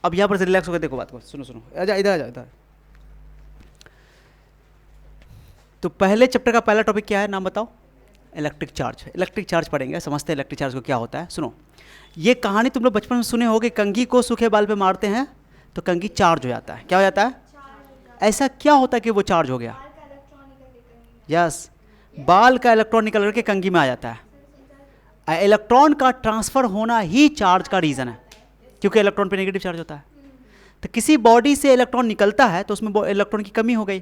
अब यहाँ पर से रिलैक्स होकर देखो बात को, सुनो सुनो, आजा इधर, आजा इधर। तो पहले चैप्टर का पहला टॉपिक क्या है, नाम बताओ? Electric charge. इलेक्ट्रिक चार्ज पढ़ेंगे, समझते हैं इलेक्ट्रिक चार्ज को क्या होता है। सुनो, ये कहानी तुम लोग बचपन में सुने होगे, कंघी को सूखे बाल पे मारते हैं तो कंघी चार्ज हो जाता है। क्या हो जाता है? ऐसा क्या होता है कि वो चार्ज हो गया? यस, बाल का इलेक्ट्रॉन निकल करके कंघी में आ जाता है। इलेक्ट्रॉन का ट्रांसफर होना ही चार्ज का रीज़न है, क्योंकि इलेक्ट्रॉन पे नेगेटिव चार्ज होता है। तो किसी बॉडी से इलेक्ट्रॉन निकलता है तो उसमें इलेक्ट्रॉन की कमी हो गई,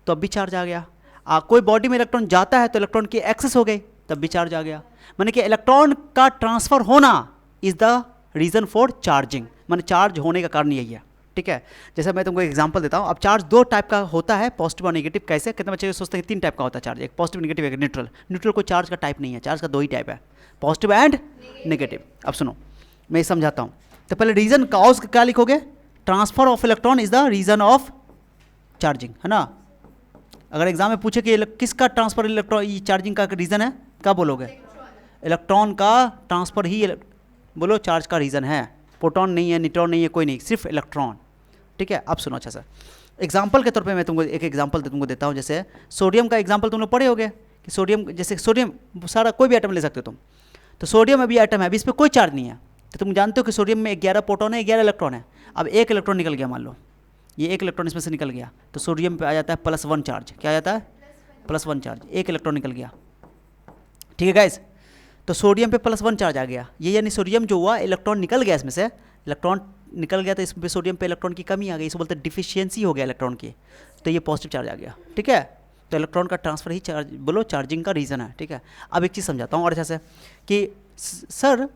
तो अब भी चार्ज आ गया। कोई बॉडी में इलेक्ट्रॉन जाता है तो इलेक्ट्रॉन की एक्सेस हो गई, तब भी चार्ज आ गया। माने कि इलेक्ट्रॉन का ट्रांसफर होना is the reason for charging, माने चार्ज होने का कारण यही है। ठीक है, जैसे मैं तुमको एग्जांपल देता हूँ। अब चार्ज दो टाइप का होता है, पॉजिटिव और नेगेटिव। कैसे? कितने बच्चे सोचते हैं तीन टाइप का होता है चार्ज, एक पॉजिटिव नेगेटिव एक न्यूट्रल। न्यूट्रल कोई चार्ज का टाइप नहीं है, चार्ज का दो ही टाइप है, पॉजिटिव एंड नेगेटिव। अब सुनो, मैं समझाता हूँ। तो पहले रीजन कॉज क्या लिखोगे? Transfer of electron is the reason of charging, है ना। अगर एग्जाम में पूछे कि किसका ट्रांसफर इलेक्ट्रॉन चार्जिंग का रीजन है, क्या बोलोगे? इलेक्ट्रॉन का ट्रांसफर ही बोलो चार्ज का रीजन है। प्रोटॉन नहीं है, न्यूट्रॉन नहीं है, कोई नहीं, सिर्फ इलेक्ट्रॉन। ठीक है, अब सुनो अच्छा सर, एग्जाम्पल के तौर पे मैं तुमको एक एग्जाम्पल तुमको देता हूँ। जैसे सोडियम का एग्जाम्पल तुम लोग पढ़े होगे कि सोडियम, जैसे सोडियम सारा कोई भी आइटम ले सकते हो तुम। तो सोडियम में भी आइटम है, अभी इस पर कोई चार्ज नहीं है। तो तुम जानते हो कि सोडियम में 11 प्रोटॉन है, 11 इलेक्ट्रॉन है। अब एक इलेक्ट्रॉन निकल गया, मान लो ये एक इलेक्ट्रॉन इसमें से निकल गया, तो सोडियम पे आ जाता है +1 चार्ज। क्या आ जाता है? +1 चार्ज। एक इलेक्ट्रॉन निकल गया। ठीक है गाइस, तो सोडियम पे +1 चार्ज आ गया। ये यानी सोडियम जो हुआ, इलेक्ट्रॉन निकल गया इसमें से, इलेक्ट्रॉन निकल गया तो इसमें सोडियम पे इलेक्ट्रॉन की कमी आ गई, इसको बोलते हैं डिफिशियंसी हो गया इलेक्ट्रॉन की, तो ये पॉजिटिव चार्ज आ गया। ठीक है, तो इलेक्ट्रॉन का ट्रांसफर ही चार्ज बोलो चार्जिंग का रीज़न है। ठीक है, अब एक चीज़ समझाता हूँ और अच्छा से कि सर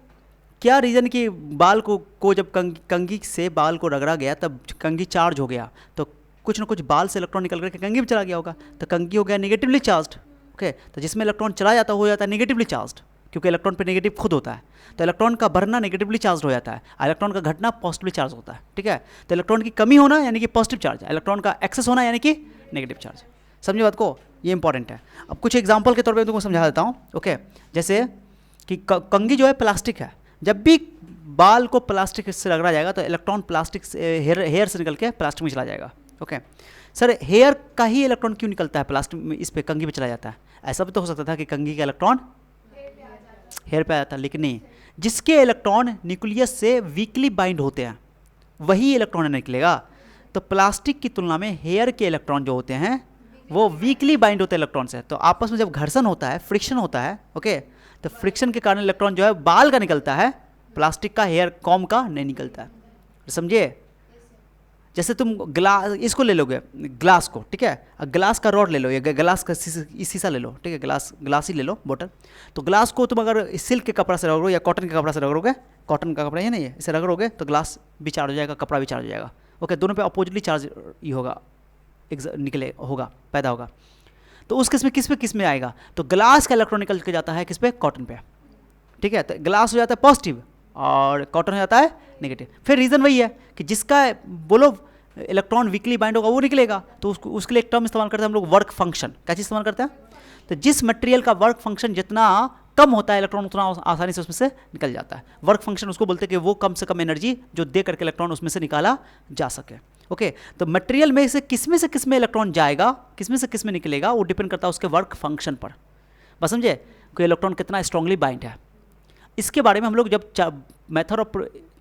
क्या रीज़न कि बाल को जब कंघी से बाल को रगड़ा गया तब कंघी चार्ज हो गया, तो कुछ ना कुछ बाल से इलेक्ट्रॉन निकल करके कंघी में चला गया होगा, तो कंघी हो गया नेगेटिवली चार्ज्ड। ओके, तो जिसमें इलेक्ट्रॉन चला जाता हो जाता है नेगेटिवली चार्ज्ड, क्योंकि इलेक्ट्रॉन पे नेगेटिव खुद होता है। तो इलेक्ट्रॉन का भरना नेगेटिवली चार्ज हो जाता है, इलेक्ट्रॉन का घटना पॉजिटिवली चार्ज होता है। ठीक है, तो इलेक्ट्रॉन की कमी होना यानी कि पॉजिटिव चार्ज, इलेक्ट्रॉन का एक्सेस होना यानी कि नेगेटिव चार्ज। समझे बात को? ये इंपॉर्टेंट है। अब कुछ एग्जाम्पल के तौर पर तुमको समझा देता हूँ। ओके, जैसे कि कंघी जो है प्लास्टिक है, जब भी बाल को प्लास्टिक से रगड़ा जाएगा तो इलेक्ट्रॉन प्लास्टिक से हेयर से निकल के प्लास्टिक में चला जाएगा। ओके सर, हेयर का ही इलेक्ट्रॉन क्यों निकलता है प्लास्टिक में, इस पे कंघी पे चला जाता है? ऐसा भी तो हो सकता था कि कंघी का इलेक्ट्रॉन हेयर पे आ जाता, लेकिन नहीं, जिसके इलेक्ट्रॉन न्यूक्लियस से वीकली बाइंड होते हैं वही इलेक्ट्रॉन निकलेगा। तो प्लास्टिक की तुलना में हेयर के इलेक्ट्रॉन जो होते हैं वो वीकली बाइंड होते हैं इलेक्ट्रॉन से। तो आपस में जब घर्षण होता है, फ्रिक्शन होता है, ओके, तो फ्रिक्शन के कारण इलेक्ट्रॉन जो है बाल का निकलता है, प्लास्टिक का, हेयर कॉम का नहीं निकलता है। समझिए? जैसे तुम ग्लास इसको ले लोगे, ग्लास को, ठीक है, ग्लास का रॉड ले लो, ये ग्लास का शीशा ले लो, ठीक है, ग्लास ही ले लो, बोतल। तो ग्लास को तुम अगर सिल्क के कपड़ा से रगड़ो या कॉटन के कपड़ा से रगड़ोगे, कॉटन का कपड़ा है ना ये, इसे रगड़ोगे तो ग्लास भी चार्ज हो जाएगा, कपड़ा भी चार्ज हो जाएगा। ओके, दोनों पे अपोजिटली चार्ज ही होगा, निकले होगा, पैदा होगा। तो उस किस में आएगा? तो ग्लास का इलेक्ट्रॉन निकल के जाता है किस पे? कॉटन पे। ठीक है, तो ग्लास हो जाता है पॉजिटिव और कॉटन हो जाता है नेगेटिव। फिर रीज़न वही है कि जिसका बोलो इलेक्ट्रॉन वीकली बाइंड होगा वो निकलेगा। तो उसके लिए एक टर्म इस्तेमाल करते हैं हम लोग, वर्क फंक्शन। क्या चीज़ इस्तेमाल करते हैं? तो जिस मटेरियल का वर्क फंक्शन जितना कम होता है इलेक्ट्रॉन उतना आसानी से उसमें से निकल जाता है। वर्क फंक्शन उसको बोलते हैं कि वो कम से कम एनर्जी जो दे करके इलेक्ट्रॉन उसमें से निकाला जा सके। ओके, तो मटेरियल में से किस में इलेक्ट्रॉन जाएगा, किस में निकलेगा, वो डिपेंड करता है उसके वर्क फंक्शन पर। बस समझे कि इलेक्ट्रॉन कितना स्ट्रांगली बाइंड है। इसके बारे में हम लोग जब मेथड ऑफ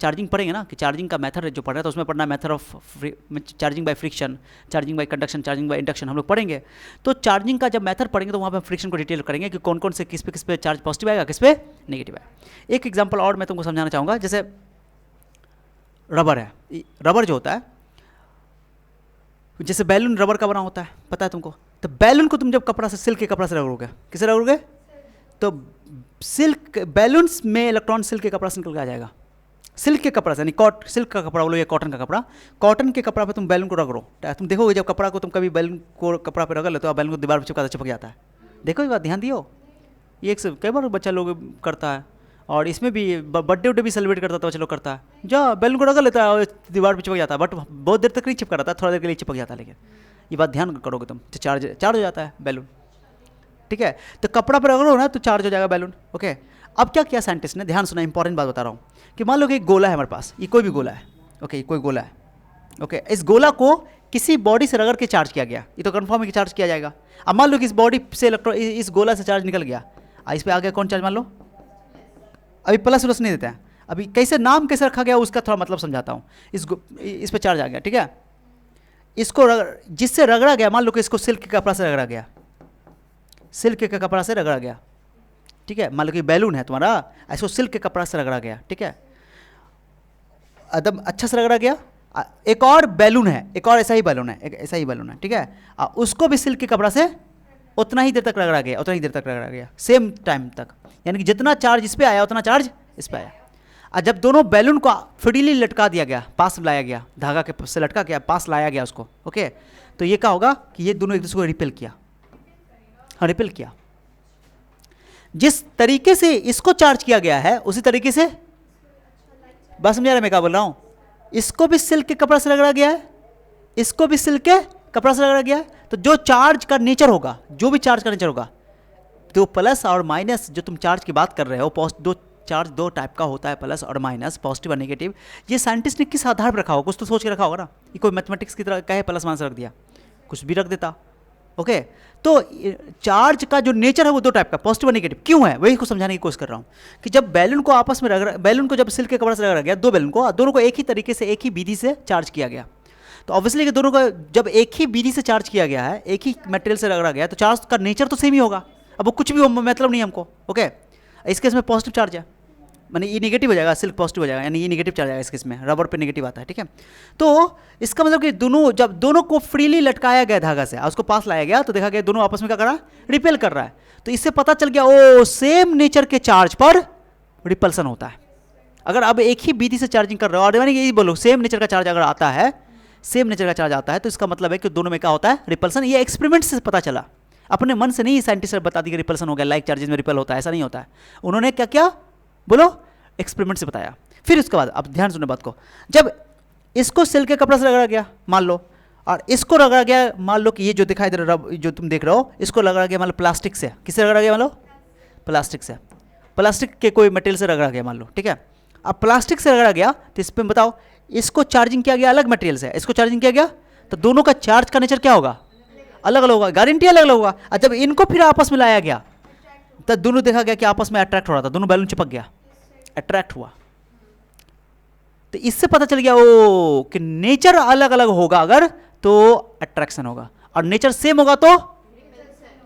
चार्जिंग पढ़ेंगे ना, कि चार्जिंग का मेथड जो पढ़ रहे हैं तो उसमें पढ़ना है method of charging by friction, charging by conduction, charging by induction हम लोग पढ़ेंगे। तो चार्जिंग का जब मेथड पढ़ेंगे तो वहाँ पे फ्रिक्शन को डिटेल करेंगे कि कौन कौन से किस पे चार्ज पॉजिटिव आएगा, किस पे नेगेटिव आएगा। एक एग्जांपल और मैं तुमको समझाना चाहूँगा। जैसे रबर है, रबर जो होता है, जैसे बैलून रबर का बना होता है, पता है तुमको। तो बैलून को तुम जब कपड़ा से, सिल्क के कपड़ा से रगड़ोगे, किसे रगड़ोगे? तो सिल्क बैलून्स में इलेक्ट्रॉन सिल्क के कपड़ा से निकल के आ जाएगा। सिल्क के कपड़ा से, यानी सिल्क का कपड़ा बोलो या कॉटन का कपड़ा, कॉटन के कपड़ा पे तुम बैलून को रगड़ो, तुम देखोगे जब कपड़ा को तुम कभी बैलून को कपड़ा पे रगड़ लेते हो, बैलून को दीवार पे चिपक जाता है। देखो ये बात ध्यान दियो, ये एक कई बार बच्चा लोग करता है, और इसमें भी बर्थडे उड्डे भी सेलिब्रेट करता था बच्चा लोग करता है, जा बैलून को रगड़ लेता है और दीवार पर चिपक जाता है, बट बहुत देर तक नहीं चिपका रहता है, थोड़ा देर के लिए चिपक जाता है। लेकिन ये बात ध्यान करोगे तुम, तो चार्ज हो जाता है बैलून। ठीक है, तो कपड़ा पर रगड़ो ना तो चार्ज हो जाएगा बैलून। ओके, अब क्या किया साइंटिस्ट ने, ध्यान सुना, इंपॉर्टेंट बात बता रहा हूँ, कि मान लो कि एक गोला है हमारे पास, ये कोई भी गोला है, ओके कोई गोला है, ओके इस गोला को किसी बॉडी से रगड़ के चार्ज किया गया, ये तो कंफर्म है कि चार्ज किया जाएगा। अब मान लो कि इस बॉडी से इलेक्ट्रॉन इस गोला से चार्ज निकल गया, इस पे आ गया कौन चार्ज, मान लो अभी प्लस प्लस नहीं देता है, अभी कैसे नाम कैसे रखा गया उसका थोड़ा मतलब समझाता हूँ। इस पे चार्ज आ गया, ठीक है, इसको जिससे रगड़ा गया, मान लो कि इसको सिल्क के कपड़ा से रगड़ा गया, सिल्क के कपड़ा से रगड़ा गया, ठीक है, मान लो कि बैलून है तुम्हारा, इसको सिल्क के कपड़ा से रगड़ा गया, ठीक है, एकदम अच्छा से रगड़ा गया। एक और बैलून है, एक और ऐसा ही बैलून है, एक ऐसा ही बैलून है, ठीक है, उसको भी सिल्क के कपड़ा से उतना ही देर तक रगड़ा गया, उतना ही देर तक रगड़ा गया, सेम टाइम तक, यानी कि जितना चार्ज इस पे आया उतना चार्ज इस पे आया। और जब दोनों बैलून को फ्रीली लटका दिया गया, पास लाया गया, धागा के से लटका गया, पास लाया गया उसको, ओके, तो ये क्या होगा कि ये दोनों एक दूसरे को रिपेल किया, हाँ रिपेल किया। जिस तरीके से इसको चार्ज किया गया है उसी तरीके से, बस समझा रहे मैं क्या बोल रहा हूँ, इसको भी सिल्क के कपड़ा से रगड़ा गया है, इसको भी सिल्क के कपड़ा से रगड़ा गया है, तो जो चार्ज का नेचर होगा, जो भी चार्ज का नेचर होगा, तो प्लस और माइनस जो तुम चार्ज की बात कर रहे हो, दो चार्ज दो टाइप का होता है, प्लस और माइनस, पॉजिटिव और नेगेटिव, ये साइंटिस्ट ने किस आधार पर रखा होगा, कुछ तो सोच के रखा होगा ना, ये कोई मैथमेटिक्स की तरह कहे प्लस माइनस रख दिया, कुछ भी रख देता, ओके। तो चार्ज का जो नेचर है वो दो टाइप का, पॉजिटिव और नेगेटिव, क्यों है वही को समझाने की कोशिश कर रहा हूँ कि जब बैलून को आपस में रगड़ा, बैलून को जब सिल्क के कपड़ा से रगड़ा गया, दो बैलून को, दोनों को एक ही तरीके से एक ही विधि से चार्ज किया गया, तो ऑब्वियसली कि दोनों को जब एक ही विधि से चार्ज किया गया है, एक ही मटेरियल से रगड़ा गया, तो चार्ज का नेचर तो सेम ही होगा, अब वो कुछ भी मतलब नहीं हमको, ओके। इस केस में पॉजिटिव चार्ज है, माने ये नेगेटिव हो जाएगा, सिल्क पॉजिटिव हो जाएगा, यानी ये नेगेटिव चार्ज आएगा इस केस में, रबर पे नेगेटिव आता है, ठीक है। तो इसका मतलब कि दोनों, जब दोनों को फ्रीली लटकाया गया धागा से, उसको पास लाया गया, तो देखा गया दोनों आपस में क्या कर रहा है, रिपेल कर रहा है, तो इससे पता चल गया ओ सेम नेचर के चार्ज पर रिपल्सन होता है। अगर अब एक ही विधि से चार्जिंग कर रहे हो, और यानी यही बोलो सेम नेचर का चार्ज अगर आता है, सेम नेचर का चार्ज आता है, तो इसका मतलब है कि दोनों में क्या होता है, रिपल्सन। ये एक्सपेरिमेंट से पता चला, अपने मन से नहीं साइंटिस्ट बता दी कि रिपल्सन हो गया, लाइक चार्जेस में रिपेल होता है, ऐसा नहीं होता है। उन्होंने क्या किया बोलो, एक्सपेरिमेंट से बताया। फिर उसके बाद अब ध्यान सुनो बात को, जब इसको सिल्क के कपड़ा से रगड़ा गया मान लो, और इसको रगड़ा गया मान लो कि ये जो दिखाई दे रहा है, जो तुम देख रहे हो, इसको रगड़ा गया मान लो प्लास्टिक से, किससे रगड़ा गया मान लो, प्लास्टिक से, प्लास्टिक के कोई मटेरियल से रगड़ा गया मान लो, ठीक है। अब प्लास्टिक से रगड़ा गया तो इस पर बताओ, इसको चार्जिंग किया गया अलग मटेरियल से, इसको चार्जिंग किया गया, तो दोनों का चार्ज का नेचर क्या होगा, अलग अलग होगा, गारंटी अलग अलग होगा। और जब इनको फिर आपस में लाया गया, तो दोनों देखा गया कि आपस में अट्रैक्ट हो रहा था, दोनों बैलून चिपक गया, अट्रैक्ट हुआ। तो इससे पता चल गया ओ कि नेचर अलग अलग होगा अगर तो अट्रैक्शन होगा, और नेचर सेम होगा तो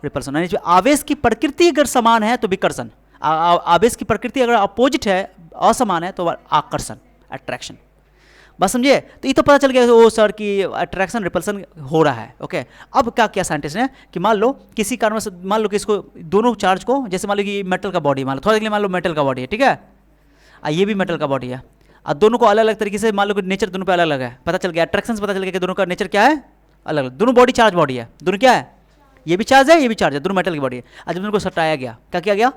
रिपल्सन। आवेश की प्रकृति अगर समान है तो विकर्षण, आवेश की प्रकृति अगर अपोजिट है, असमान है, तो आकर्षण, अट्रैक्शन। बस समझिए, तो ये तो पता चल गया ओ सर कि अट्रैक्शन रिपल्सन हो रहा है, ओके। अब क्या किया साइंटिस्ट ने कि मान लो किसी कारण से, मान लो कि इसको दोनों चार्ज को, जैसे मान लो कि मेटल का बॉडी, मान लो थोड़ा देर के लिए मान लो मेटल का बॉडी है, ठीक है, ये भी मेटल का बॉडी है, और दोनों को अलग अलग तरीके से मान लो कि नेचर दोनों पे अलग अलग है, पता चल गया, अट्रैक्शन से पता चल गया कि दोनों का नेचर क्या है, अलग अलग, दोनों बॉडी चार्ज बॉडी है, दोनों क्या है, ये भी चार्ज है, ये भी चार्ज है, दोनों मेटल की बॉडी है। आज जब दोनों को सटाया गया, क्या किया गया,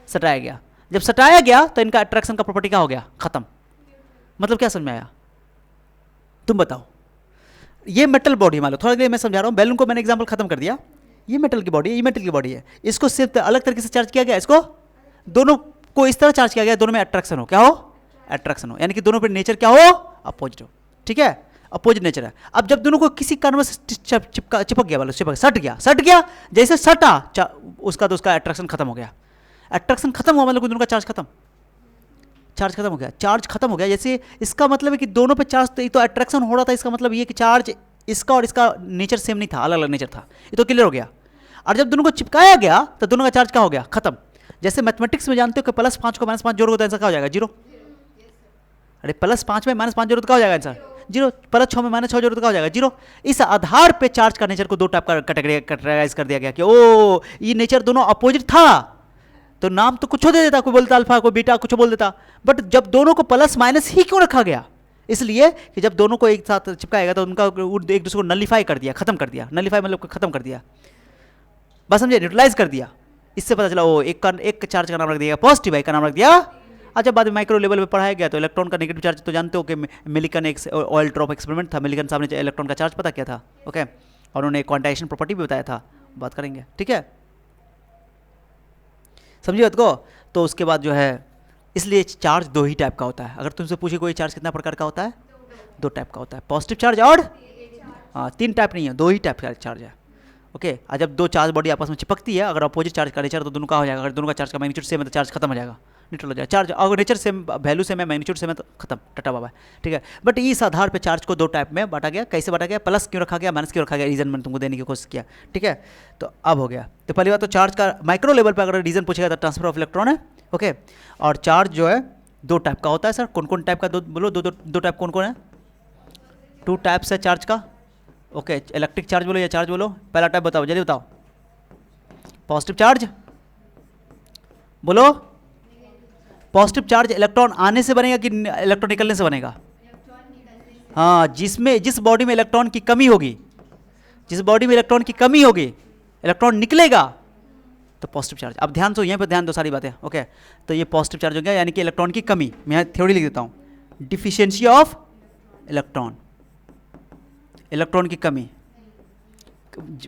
सटाया गया, जब सटाया गया तो इनका अट्रैक्शन का प्रॉपर्टी क्या हो गया, खत्म। मतलब क्या समझ में आया, तुम बताओ। ये मेटल बॉडी मान लो, थोड़ा देर मैं समझा रहा हूँ, बैलून को मैंने एग्जांपल खत्म कर दिया, ये मेटल की बॉडी है, ये मेटल की बॉडी है, इसको सिर्फ अलग तरीके से चार्ज किया गया, इसको दोनों को इस तरह चार्ज किया गया, दोनों में अट्रैक्शन हो, क्या हो, अट्रैक्शन हो, यानी कि दोनों पे नेचर क्या हो, अपोजिट हो, ठीक है, अपोजिट नेचर है। अब जब दोनों को किसी कारण से चिपक गया, वाला चिपक, सट गया, जैसे सटा उसका तो उसका अट्रैक्शन खत्म हो गया, अट्रैक्शन खत्म हुआ मतलब दोनों का चार्ज खत्म, चार्ज खत्म हो गया, चार्ज खत्म हो गया। जैसे इसका मतलब है कि दोनों पे चार्ज, तो अट्रैक्शन हो रहा था, इसका मतलब ये कि चार्ज इसका और इसका नेचर सेम नहीं था, अलग अलग नेचर था, ये तो क्लियर हो गया। और जब दोनों को चिपकाया गया तो दोनों का चार्ज क्या हो गया, खत्म। जैसे मैथमेटिक्स में जानते हो कि +5 को -5 जोड़ोगे तो आंसर क्या हो जाएगा, 0। अरे +5 में -5 जोड़ो तो क्या हो जाएगा आंसर, 0। +6 में -6 जोड़ो तो क्या हो जाएगा, 0। इस आधार पे चार्ज का नेचर को दो टाइप का कैटेगराइज कर दिया गया कि ओ ये नेचर दोनों अपोजिट था, तो नाम तो कुछ दे देता, कोई बोलता अल्फा, कोई बीटा, कुछ बोल देता, बट जब दोनों को +- ही क्यों रखा गया, इसलिए कि जब दोनों को एक साथ चिपकाएगा तो उनका एक दूसरे को नलीफाई कर दिया, खत्म कर दिया, नलीफाई मतलब खत्म कर दिया, बस समझे, न्यूट्रलाइज कर दिया। इससे पता चला ओ एक चार्ज का नाम रख दिया पॉजिटिव, एक का नाम रख दिया। अच्छा, बाद में माइक्रो लेवल पे पढ़ाया गया तो इलेक्ट्रॉन का नेगेटिव चार्ज तो जानते हो कि मिलिकन एक ऑयल ड्रॉप एक्सपेरिमेंट था, मिलिकन साहब ने इलेक्ट्रॉन का चार्ज पता किया था, ओके, और उन्होंने क्वांटाइजेशन प्रॉपर्टी भी बताया था, बात करेंगे, ठीक है, समझिए बात को। तो उसके बाद जो है, इसलिए चार्ज दो ही टाइप का होता है। अगर तुमसे पूछे कोई चार्ज कितना प्रकार का होता है, दो टाइप का होता है, पॉजिटिव चार्ज और हाँ, तीन टाइप नहीं है, दो ही टाइप का चार्ज है। ओके, और जब दो चार्ज बॉडी आपस में चिपकती है, अगर अपोजिट चार्ज का नेचर तो दोनों का हो जाएगा, अगर दोनों का चार्ज का मैग्नीट्यूड सेम है तो चार्ज खत्म हो जाएगा, न्यूट्रल हो जाएगा चार्ज, अगर नेचर सेम वैल्यू सेम है मैग्नीट्यूड सेम है तो खत्म, टाटा बाबा। ठीक है, बट इस आधार पे चार्ज को दो टाइप में बांटा गया, कैसे बांटा गया, प्लस क्यों रखा गया, माइनस क्यों रखा गया, रीजन मैंने तुमको देने की कोशिश किया। ठीक है, तो अब हो गया, तो पहली बात तो चार्ज का माइक्रो लेवल पर अगर रीजन पूछेगा तो ट्रांसफर ऑफ इलेक्ट्रॉन है। ओके, और चार्ज जो है दो टाइप का होता है सर, कौन कौन टाइप का, दो बोलो, दो टाइप कौन कौन है, टू टाइप्स है चार्ज का। ओके, इलेक्ट्रिक चार्ज बोलो या चार्ज बोलो, पहला टाइप बताओ, जल्दी बताओ, पॉजिटिव चार्ज बोलो, पॉजिटिव चार्ज इलेक्ट्रॉन आने से बनेगा कि इलेक्ट्रॉन निकलने से बनेगा, हाँ, जिस बॉडी में इलेक्ट्रॉन की कमी होगी, जिस बॉडी में इलेक्ट्रॉन की कमी होगी, इलेक्ट्रॉन निकलेगा तो पॉजिटिव चार्ज। अब ध्यान दो, यहाँ पे ध्यान दो सारी बातें। ओके, तो ये पॉजिटिव चार्ज हो गया, यानी कि इलेक्ट्रॉन की कमी, मैं थ्योरी लिख देता हूँ, डिफिशियंसी ऑफ इलेक्ट्रॉन, इलेक्ट्रॉन की कमी,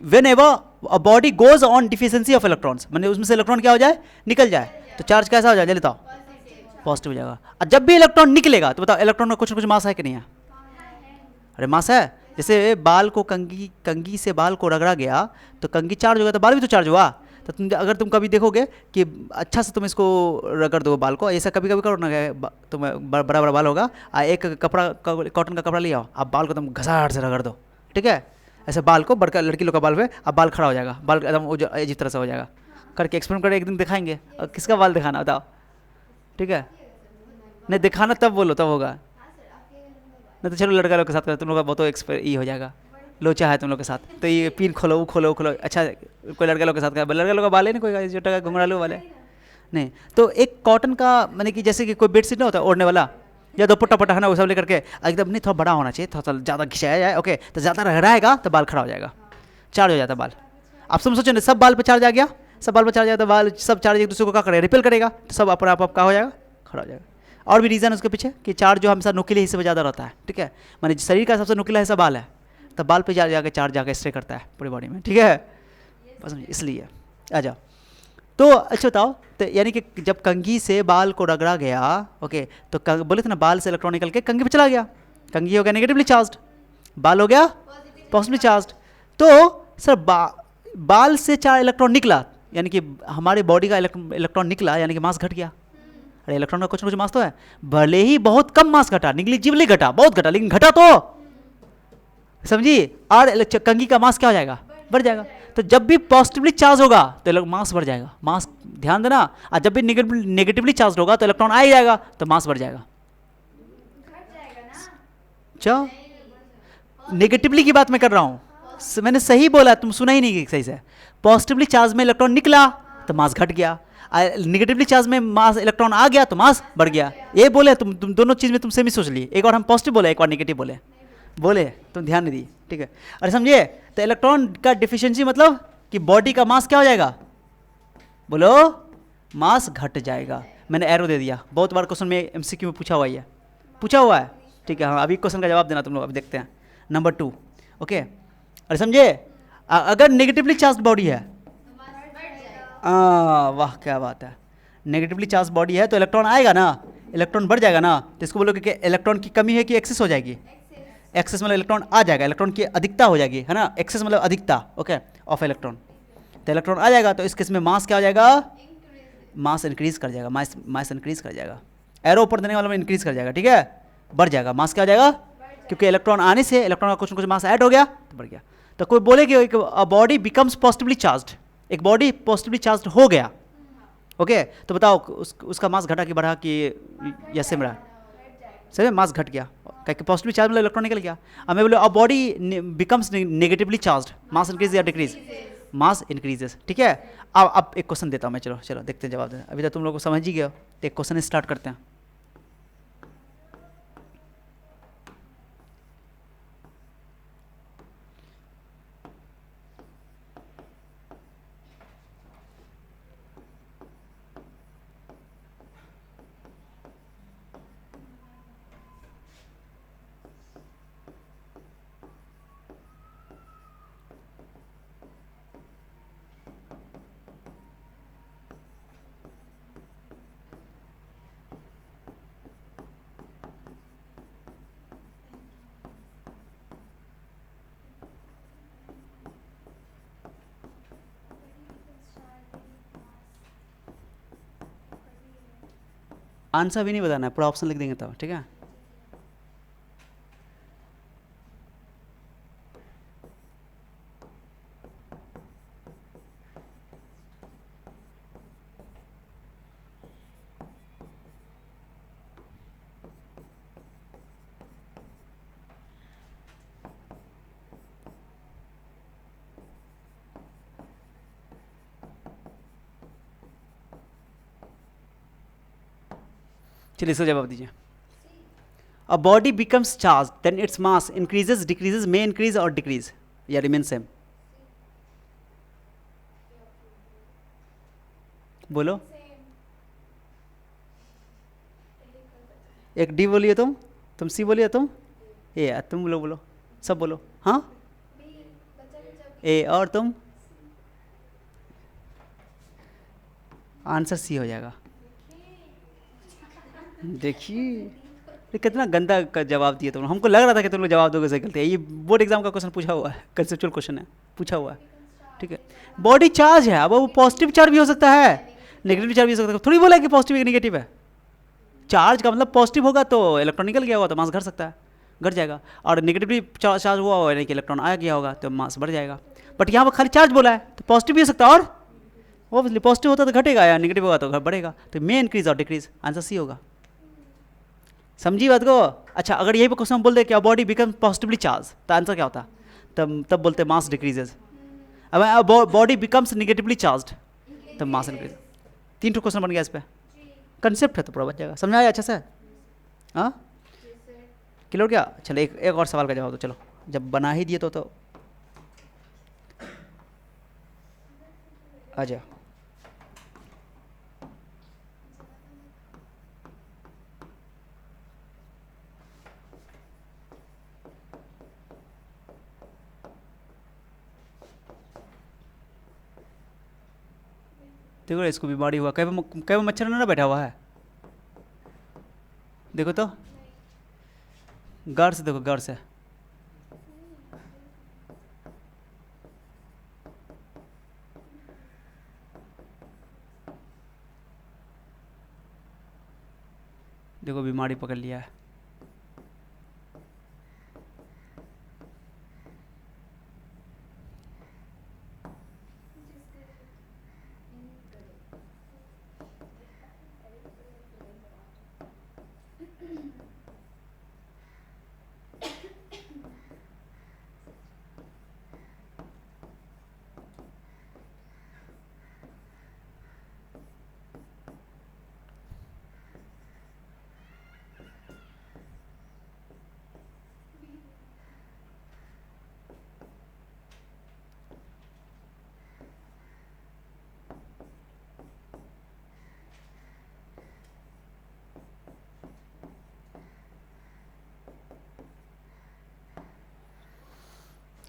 when ever a body goes on deficiency of electrons, मैंने उसमें से इलेक्ट्रॉन क्या हो जाए, निकल जाए, तो चार्ज कैसा हो जाए, जल्दी बताओ, पॉजिटिव हो जाएगा। और जब भी इलेक्ट्रॉन निकलेगा तो बताओ इलेक्ट्रॉन में कुछ ना कुछ मास है कि नहीं है, अरे मास है, जैसे बाल को कंघी से बाल को रगड़ा गया तो कंघी चार्ज हो गया तो बाल भी तो चार्ज हुआ। तो अगर तुम कभी देखोगे कि अच्छा से तुम इसको रगड़ दो बाल को, ऐसा कभी कभी करो ना, तुम बड़ा बड़ा बाल होगा, एक कपड़ा कॉटन का कपड़ा ले आओ, आप बाल को तुम घसाट से रगड़ दो, ठीक है, ऐसे बाल को, बड़का लड़की लोग का बाल पे, अब बाल खड़ा हो जाएगा, बाल एकदम अजीब तरह से हो जाएगा, करके एक्सपेरिमेंट करके एक दिन दिखाएंगे। किसका बाल दिखाना बताओ, ठीक है, नहीं दिखाना तब बोलो तब होगा, नहीं तो चलो लड़का लोग के साथ करो, तुम लोग का बहुत ये हो जाएगा, लोचा है तुम लोग के साथ, तो ये पिन खोलो वो खोलो वो खोलो, अच्छा कोई लड़का लोग के साथ कर, लड़का लोग का बाल है ना, कोई छोटा का घुंघरालू वाले नहीं, तो एक कॉटन का मैंने कि जैसे कि कोई बेडशीट ना होता है ओढ़ने वाला, या दुपट्टा पट्टा है ना, वो सब लेकर के एकदम नहीं, थोड़ा बड़ा होना चाहिए, थोड़ा सा ज़्यादा खिंचाया जाए, ओके, तो ज़्यादा रगड़ाएगा तो बाल खड़ा हो जाएगा, चार्ज हो जाता है बाल। आप सब सोचो सब बाल पे चार्ज आ गया, सब बाल पे चार्ज आ जाता है, बाल सब चार्ज एक दूसरे को क्या करेगा, रिपेल करेगा, तो सब अपने आप क्या हो जाएगा, खड़ा हो जाएगा। और भी रीज़न है उसके पीछे कि चार्ज जो हमेशा नुकीले हिस्से में ज़्यादा रहता है, ठीक है, माने शरीर का सबसे नुकीला हिस्सा बाल है, तब बाल पे जाके चार्ज जाकर स्टे करता है पूरी बॉडी में, ठीक है, बस इसलिए आ जाओ। तो अच्छा बताओ, तो यानी कि जब कंघी से बाल को रगड़ा गया, ओके, तो बोले थे ना बाल से इलेक्ट्रॉन निकल के कंघी पे चला गया, कंघी हो गया नेगेटिवली चार्ज्ड, बाल हो गया पॉजिटिवली चार्ज्ड। तो सर बाल से चार इलेक्ट्रॉन निकला, यानी कि हमारे बॉडी का इलेक्ट्रॉन निकला, यानी कि मास घट गया। अरे इलेक्ट्रॉन का कुछ ना कुछ मास तो है, भले ही बहुत कम मास घटा, निग्लिजिबली घटा, बहुत घटा, लेकिन घटा तो समझिए, और कंघी का मास क्या हो जाएगा, बढ़ जाएगा। तो जब भी पॉजिटिवली चार्ज होगा तो मास बढ़ जाएगा, मास ध्यान देना, और जब भी नेगेटिवली चार्ज होगा तो इलेक्ट्रॉन आ ही जाएगा तो मास बढ़ जाएगा। अच्छा, नेगेटिवली की बात मैं कर रहा हूँ, मैंने सही बोला, तुम सुना ही नहीं सही से। पॉजिटिवली चार्ज में इलेक्ट्रॉन निकला तो मास घट गया, नेगेटिवली चार्ज में मास इलेक्ट्रॉन आ गया तो मास बढ़ गया। ये बोले तुम दोनों चीज़ में तुम सेम ही सोच लिए, एक बार हम पॉजिटिव बोले एक बार नेगेटिव बोले तुम ध्यान नहीं दी, ठीक है। अरे समझिए, तो इलेक्ट्रॉन का डिफिशियंसी मतलब कि बॉडी का मास क्या हो जाएगा, बोलो, मास घट जाएगा। मैंने एरो दे दिया, बहुत बार क्वेश्चन में एमसीक्यू में पूछा हुआ है, ठीक है। हाँ, अभी क्वेश्चन का जवाब देना तुम लोग, अभी देखते हैं नंबर 2। ओके, अरे समझे, अगर नेगेटिवली चार्ज बॉडी है, वाह क्या बात है, नेगेटिवली चार्ज बॉडी है तो इलेक्ट्रॉन आएगा ना, इलेक्ट्रॉन बढ़ जाएगा ना, तो इसको बोलोगे कि इलेक्ट्रॉन की कमी है कि एक्सेस हो जाएगी, एक्सेस मतलब इलेक्ट्रॉन आ जाएगा, इलेक्ट्रॉन की अधिकता हो जाएगी, है ना, एक्सेस मतलब अधिकता, ओके, ऑफ इलेक्ट्रॉन, तो इलेक्ट्रॉन आ जाएगा, तो इस केस में मास क्या हो जाएगा, मास इंक्रीज कर जाएगा, मास इंक्रीज कर जाएगा, एरो ऊपर देने वाला में इंक्रीज कर जाएगा, ठीक है, बढ़ जाएगा, मास क्या हो जाएगा, क्योंकि इलेक्ट्रॉन आने से इलेक्ट्रॉन का कुछ ना कुछ मास ऐड हो गया तो बढ़ गया। तो कोई बोले कि बॉडी बिकम्स पॉजिटिवली चार्ज्ड, एक बॉडी पॉजिटिवली चार्ज्ड हो गया, ओके, तो बताओ उसका मास घटा कि बढ़ा कि या सेम रहा, सही मास घट गया, क्योंकि पॉजिटिवली चार्ज मतलब इलेक्ट्रॉन निकल गया। अब मैं बोले अब बॉडी बिकम्स नेगेटिवली चार्ज्ड, मास इंक्रीज या डिक्रीज, मास इंक्रीजेस, ठीक है। अब एक क्वेश्चन देता हूँ मैं, चलो देखते हैं जवाब दें, अभी तक तुम लोग को समझ ही गया, तो एक क्वेश्चन स्टार्ट करते हैं। आंसर भी नहीं बताना है, पूरा ऑप्शन लिख देंगे तब, ठीक है। चलिए इसका जवाब दीजिए। A body becomes charge then its mass increases decreases, may increase और डिक्रीज या रिमेन सेम। बोलो, एक डी बोलिए, तुम सी बोलिए, तुम ए, तुम बोलो, बोलो सब बोलो। हाँ ए, और तुम? आंसर सी हो जाएगा। देखिए ये कितना गंदा का जवाब दिया तुमने, हमको लग रहा था कि तुम लोग जवाब दोगे सही गलती है। ये बोर्ड एग्जाम का क्वेश्चन पूछा हुआ है, कंसेप्चुअल क्वेश्चन है, पूछा हुआ है, ठीक है। बॉडी चार्ज है, अब वो पॉजिटिव चार्ज भी हो सकता है, नेगेटिव चार्ज भी हो सकता है, थोड़ी बोला कि पॉजिटिव या नेगेटिव है। चार्ज का मतलब पॉजिटिव होगा तो इलेक्ट्रॉन निकल गया होगा तो मास घट सकता है, घट जाएगा, और नेगेटिवली चार्ज हुआ होगा यानी कि इलेक्ट्रॉन आ गया होगा तो मास बढ़ जाएगा। बट यहाँ पर खाली चार्ज बोला है तो पॉजिटिव भी हो सकता है, और ऑब्वियसली पॉजिटिव होता तो घटेगा या नेगेटिव होगा तो बढ़ेगा, तो मे इंक्रीज और डिक्रीज, आंसर सी होगा। समझी बात को? अच्छा, अगर यही पे क्वेश्चन बोल दे क्या बॉडी बिकम पॉजिटिवली चार्ज, तो आंसर क्या होता? तब बोलते मास डिक्रीजेज। अब बॉडी बिकम्स नेगेटिवली चार्ज तब मास इंक्रीज। 3 क्वेश्चन बन गया इस पे, कंसेप्ट है तो पूरा बन जाएगा। समझ आया अच्छे से? हाँ क्लियर क्या? चलो एक और सवाल का जवाब दो, चलो जब बना ही दिए तो आ जाओ। देखो इसको बीमारी हुआ, कई मच्छर ना बैठा हुआ है, देखो तो गौर से देखो, गौर से। देखो बीमारी पकड़ लिया है।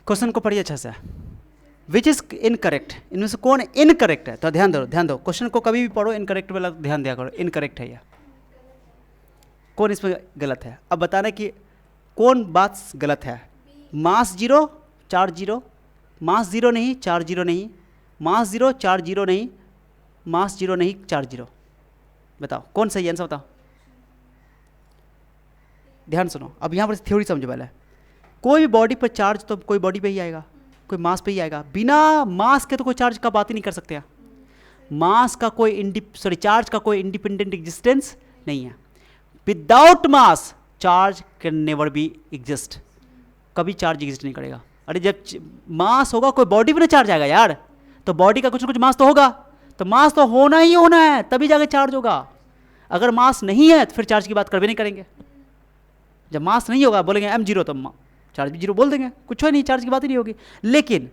क्वेश्चन को पढ़िए अच्छा से। विच इज इनकरेक्ट, इनमें से कौन इनकरेक्ट है? तो ध्यान दो, ध्यान दो, क्वेश्चन को कभी भी पढ़ो इनकरेक्ट वाला ध्यान दिया करो। इनकरेक्ट है या कौन इसमें गलत है? अब बताना कि कौन बात गलत है। मास 0 चार्ज 0, मास 0 नहीं चार्ज 0 नहीं, मास 0 चार्ज 0 नहीं, मास 0 नहीं चार्ज 0। बताओ कौन सही आंसर बताओ। ध्यान सुनो, अब यहाँ पर थ्योरी समझो पहले। कोई भी बॉडी पर चार्ज तो कोई बॉडी पे ही आएगा, कोई मास पे ही आएगा। बिना मास के तो कोई चार्ज का बात ही नहीं कर सकते। मास का कोई चार्ज का कोई इंडिपेंडेंट एग्जिस्टेंस नहीं है। Without mass charge can never be exist, कभी चार्ज एग्जिस्ट नहीं करेगा। अरे जब मास होगा कोई बॉडी पे ना चार्ज आएगा यार, तो बॉडी का कुछ ना कुछ मास तो होगा, तो मास तो होना ही होना है तभी जाके चार्ज होगा। अगर मास नहीं है तो फिर चार्ज की बात कर भी नहीं करेंगे। जब मास नहीं होगा बोलेंगे m0 तो चार्ज भी 0 बोल देंगे, कुछ है नहीं, चार्ज की बात ही नहीं होगी। लेकिन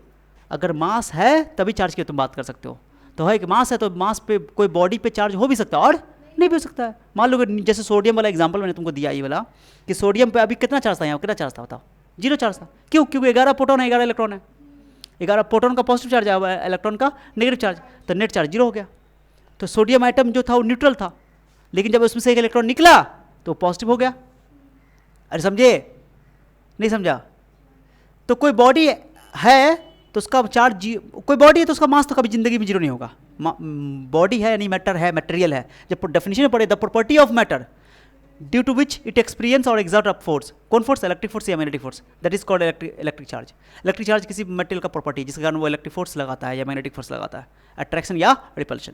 अगर मास है तभी चार्ज की तुम बात कर सकते हो। तो है कि मास है तो मास पे कोई बॉडी पे चार्ज हो भी सकता है और नहीं भी हो सकता है। मान लो जैसे सोडियम वाला एग्जांपल मैंने तुमको दिया ये वाला, कि सोडियम पे अभी कितना चार्ज था, यहाँ कितना चार्ज था बताओ? 0 चार्ज था। क्यों? क्योंकि 11 प्रोटॉन है, 11 इलेक्ट्रॉन है। 11 प्रोटॉन का पॉजिटिव चार्ज है, इलेक्ट्रॉन का नेगेटिव चार्ज, तो नेट चार्ज 0 हो गया। तो सोडियम आइटम जो था वो न्यूट्रल था, लेकिन जब उसमें से एक इलेक्ट्रॉन निकला तो पॉजिटिव हो गया। अरे समझे? नहीं समझा? तो कोई बॉडी है तो उसका चार्ज कोई बॉडी है तो उसका मास तो कभी जिंदगी में 0 नहीं होगा। बॉडी है यानी मैटर है, मटेरियल है। जब डेफिनेशन में पढ़े the property of matter due to which it experience और एग्जर्ट अ फोर्स, कौन फोर्स? इलेक्ट्रिक फोर्स या magnetic force, that is called electric charge. Electric charge किसी मटेरियल का प्रॉपर्टी जिसके कारण वो इलेक्ट्रिक फोर्स लगाता है या मैग्नेटिक फोर्स लगाता है, अट्रैक्शन या रिपल्शन।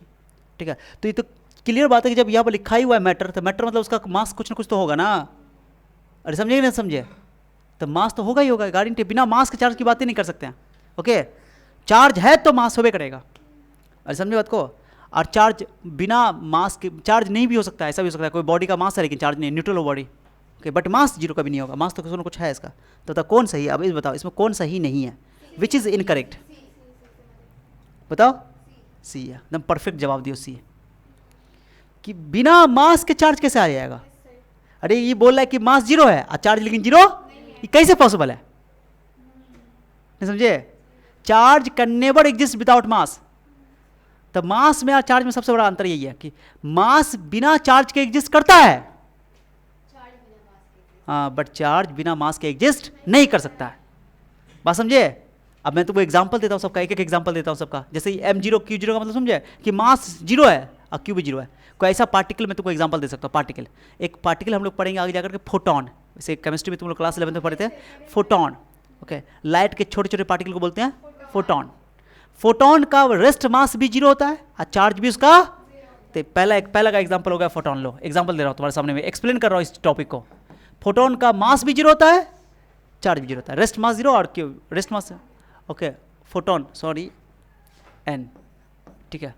ठीक है, तो ये तो क्लियर बात है कि जब यहाँ पर लिखा ही हुआ है मैटर, तो मैटर मतलब उसका मास कुछ ना कुछ तो होगा ना। अरे समझे कि नहीं समझे? तो मास तो होगा ही होगा, गारंटी। बिना मास के चार्ज की बात ही नहीं कर सकते हैं। ओके, चार्ज है तो मास होबे करेगा। अरे समझे बात को? और चार्ज बिना मास के चार्ज नहीं भी हो सकता है, ऐसा भी हो सकता है कोई बॉडी का मास है लेकिन चार्ज नहीं, न्यूट्रल हो body. Okay, but mass zero कभी नहीं होगा, मास तो कुछ ना कुछ है इसका। तो बताओ कौन सही है? अब इस बताओ इसमें कौन सही नहीं है, विच इज़ इनकरेक्ट? बताओ। सी है, एकदम परफेक्ट जवाब दियो, सी है। कि बिना मास के चार्ज कैसे आ जाएगा? अरे ये बोल रहा है कि मास जीरो है और चार्ज लेकिन जीरो, ये कैसे पॉसिबल है? नहीं समझे? Charge can never exist without mass. तो मास में और चार्ज में सबसे बड़ा अंतर यही है कि मास बिना चार्ज के एग्जिस्ट करता है, हाँ, बट चार्ज बिना मास के एग्जिस्ट नहीं कर सकता है। बात समझे? अब मैं तुमको एग्जांपल देता हूँ सबका, एक एक एग्जांपल देता हूँ सबका। जैसे m0 q0 का मतलब समझे कि मास जीरो है और q भी जीरो है। कोई ऐसा पार्टिकल मैं तुमको एग्जांपल दे सकता हूँ। पार्टिकल, एक पार्टिकल हम लोग पढ़ेंगे आगे जाकर के, फोटोन। वैसे केमिस्ट्री में तुम लोग क्लास 11 में पढ़े थे फोटोन। ओके, लाइट के छोटे छोटे पार्टिकल को बोलते हैं फोटोन। फोटोन का रेस्ट मास भी जीरो होता है और चार्ज भी उसका। तो पहला का एग्जांपल हो गया फोटोन। लो एग्जांपल दे रहा हूँ तुम्हारे सामने में, एक्सप्लेन कर रहा हूँ इस टॉपिक को। फोटोन का मास भी जीरो होता है, चार्ज भी जीरो होता है। रेस्ट मास जीरो और क्यों rest mass, okay, photon, sorry N, ठीक है,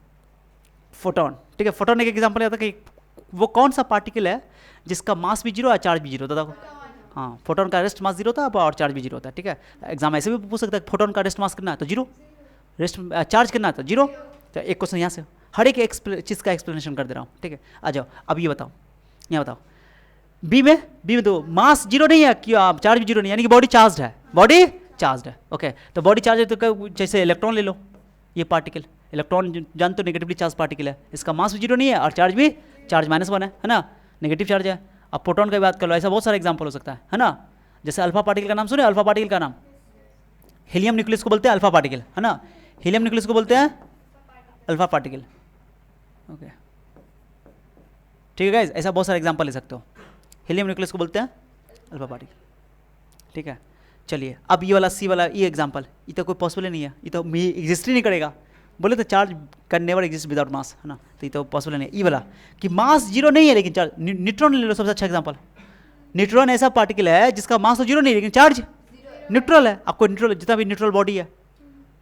फोटोन। ठीक है, फोटोन एक एग्जांपल आता है कि वो कौन सा पार्टिकल है जिसका मास भी जीरो है चार्ज भी जीरो होता है। हाँ, फोटोन का रेस्ट मास जीरो होता है और चार्ज भी जीरो होता है। ठीक है, एग्जाम ऐसे भी पूछ सकता है फोटोन का रेस्ट मास कितना है तो जीरो, रेस्ट चार्ज कितना है तो जीरो। तो एक क्वेश्चन यहाँ से हर एक चीज़ का एक्सप्लेनेशन कर दे रहा हूँ। ठीक है, आ जाओ अब ये बताओ, यहाँ बताओ बी में दो मास जीरो नहीं है, क्यों? चार्ज भी जीरो नहीं है, यानी कि बॉडी चार्ज है, बॉडी चार्ज है। ओके, तो बॉडी चार्ज है तो जैसे इलेक्ट्रॉन ले लो, ये पार्टिकल इलेक्ट्रॉन जान तो नेगेटिवली चार्ज पार्टिकल है, इसका मास भी जीरो नहीं है और चार्ज भी -1 है ना, नेगेटिव चार्ज है। अब प्रोटॉन की बात कर लो, ऐसा बहुत सारा एग्जांपल हो सकता है ना। जैसे अल्फा पार्टिकल का नाम सुने? अल्फा पार्टिकल का नाम हीलियम न्यूक्लियस को बोलते हैं अल्फा पार्टिकल, है ना। हीलियम न्यूक्लियस को बोलते हैं अल्फा पार्टिकल। ओके, ठीक है गाइस, ऐसा बहुत सारे एग्जांपल ले सकते हो। हीलियम न्यूक्लियस को बोलते हैं अल्फा पार्टिकल। ठीक है, चलिए अब ये वाला सी वाला ये एग्जांपल, ये तो कोई पॉसिबल ही नहीं है, ये तो एग्जिस्ट ही नहीं करेगा। बोले तो charge can never exist without mass, है ना, तो ये तो पॉसिबल नहीं है। ये वाला कि मास जीरो नहीं है लेकिन चार्ज, न्यूट्रॉन ले लो सबसे अच्छा एग्जांपल। न्यूट्रॉन ऐसा पार्टिकल है जिसका मास तो जीरो नहीं लेकिन चार्ज न्यूट्रल है। आपको न्यूट्रल जितना भी न्यूट्रल बॉडी है,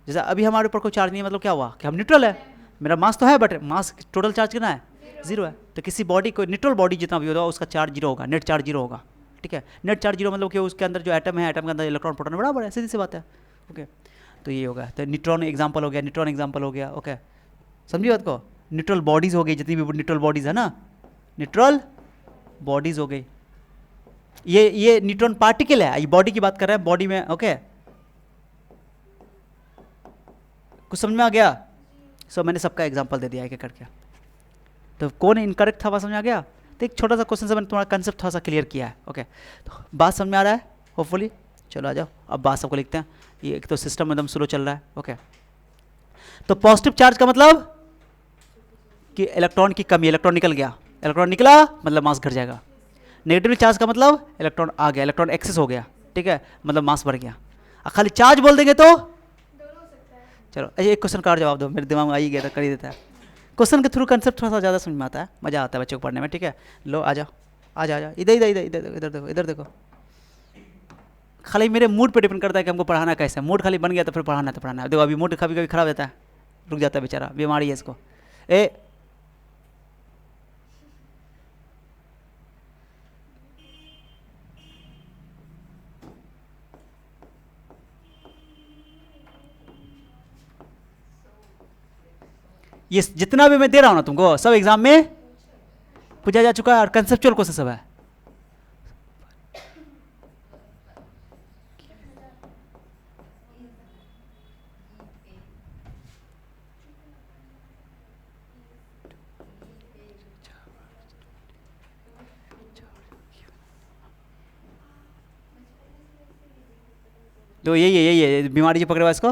जैसा अभी हमारे ऊपर कोई चार्ज नहीं है, मतलब क्या हुआ कि हम न्यूट्रल है। मेरा मास तो है बट मास टोटल चार्ज कितना है? जीरो है। तो किसी बॉडी को न्यूट्रल बॉडी जितना भी होगा उसका चार्ज जीरो होगा, नेट चार्ज जीरो होगा। ठीक है, नेट चार्ज जीरो मतलब कि उसके अंदर जो एटम है, एटम के अंदर इलेक्ट्रॉन प्रोटॉन बराबर है, सीधी सी बात है। ओके, तो ये होगा, तो न्यूट्रॉन एग्जांपल हो गया, न्यूट्रॉन एग्जांपल हो गया। ओके, समझिए बात को। न्यूट्रल बॉडीज हो गई, जितनी भी न्यूट्रल बॉडीज है ना, न्यूट्रल बॉडीज हो गई। ये न्यूट्रॉन पार्टिकल है, ये बॉडी की बात कर रहे हैं, बॉडी में। ओके, कुछ समझ में आ गया? सो मैंने सबका एग्जांपल दे दिया एक एक करके। तो कौन इनकरेक्ट था, बात समझ आ गया? तो एक छोटा सा क्वेश्चन से मैंने तुम्हारा कंसेप्ट थोड़ा सा क्लियर किया है। ओके, तो बात समझ में आ रहा है होपफुली? चलो आ जाओ, अब बात सबको लिखते हैं। ये एक तो सिस्टम एकदम स्लो चल रहा है। ओके, तो पॉजिटिव चार्ज का मतलब कि इलेक्ट्रॉन की कमी, इलेक्ट्रॉन निकल गया, इलेक्ट्रॉन निकला मतलब मास घट जाएगा। नेगेटिव चार्ज का मतलब इलेक्ट्रॉन आ गया, इलेक्ट्रॉन एक्सेस हो गया, ठीक है, मतलब मास बढ़ गया। खाली चार्ज बोल देंगे तो चलो एक क्वेश्चन का जवाब दो, मेरे दिमाग में आ ही गया था, कर ही देता है। क्वेश्चन के थ्रू कंसेप्ट थोड़ा सा ज़्यादा समझ में आता है, मज़ा आता है बच्चों को पढ़ने में। ठीक है, लो आ जाओ आ जाओ आ जाओ, इधर इधर इधर इधर इधर देखो, इधर देखो। खाली मेरे मूड पे डिपेंड करता है कि हमको पढ़ाना कैसे। मूड खाली बन गया तो फिर पढ़ाना तो पढ़ाना है। देखो अभी मूड कभी कभी खराब रहता है, रुक जाता है बेचारा, बीमारी है इसको। ये जितना भी मैं दे रहा हूँ ना तुमको, सब एग्जाम में पूछा जा चुका है और कंसेप्चुअल क्वेश्चन सब है। तो यही है बीमारी जो पकड़े हुआ है, इसको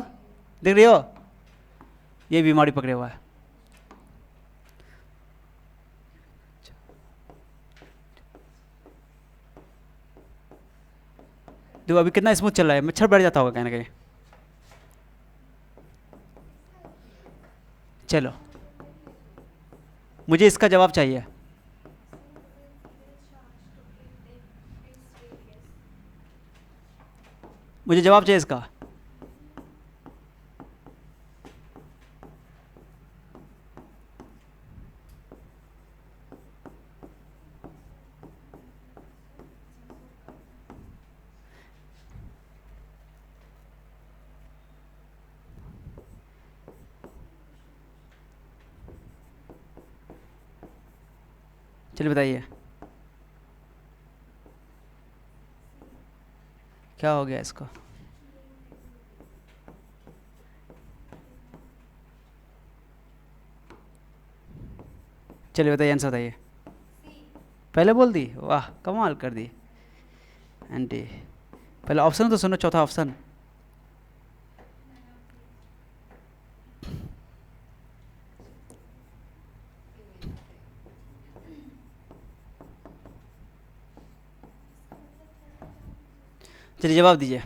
देख रही हो, ये बीमारी पकड़े हुआ है। देखो अभी कितना स्मूथ चल रहा है, मच्छर बैठ जाता होगा कहीं ना कहीं। चलो मुझे इसका जवाब चाहिए। मुझे जवाब चाहिए इसका। चलिए बताइए क्या हो गया इसको। चलिए बताइए आंसर बताइए। पहले बोल दी, वाह कमाल कर दी आंटी। पहले ऑप्शन तो सुनो, चौथा ऑप्शन। चलिए जवाब दीजिए।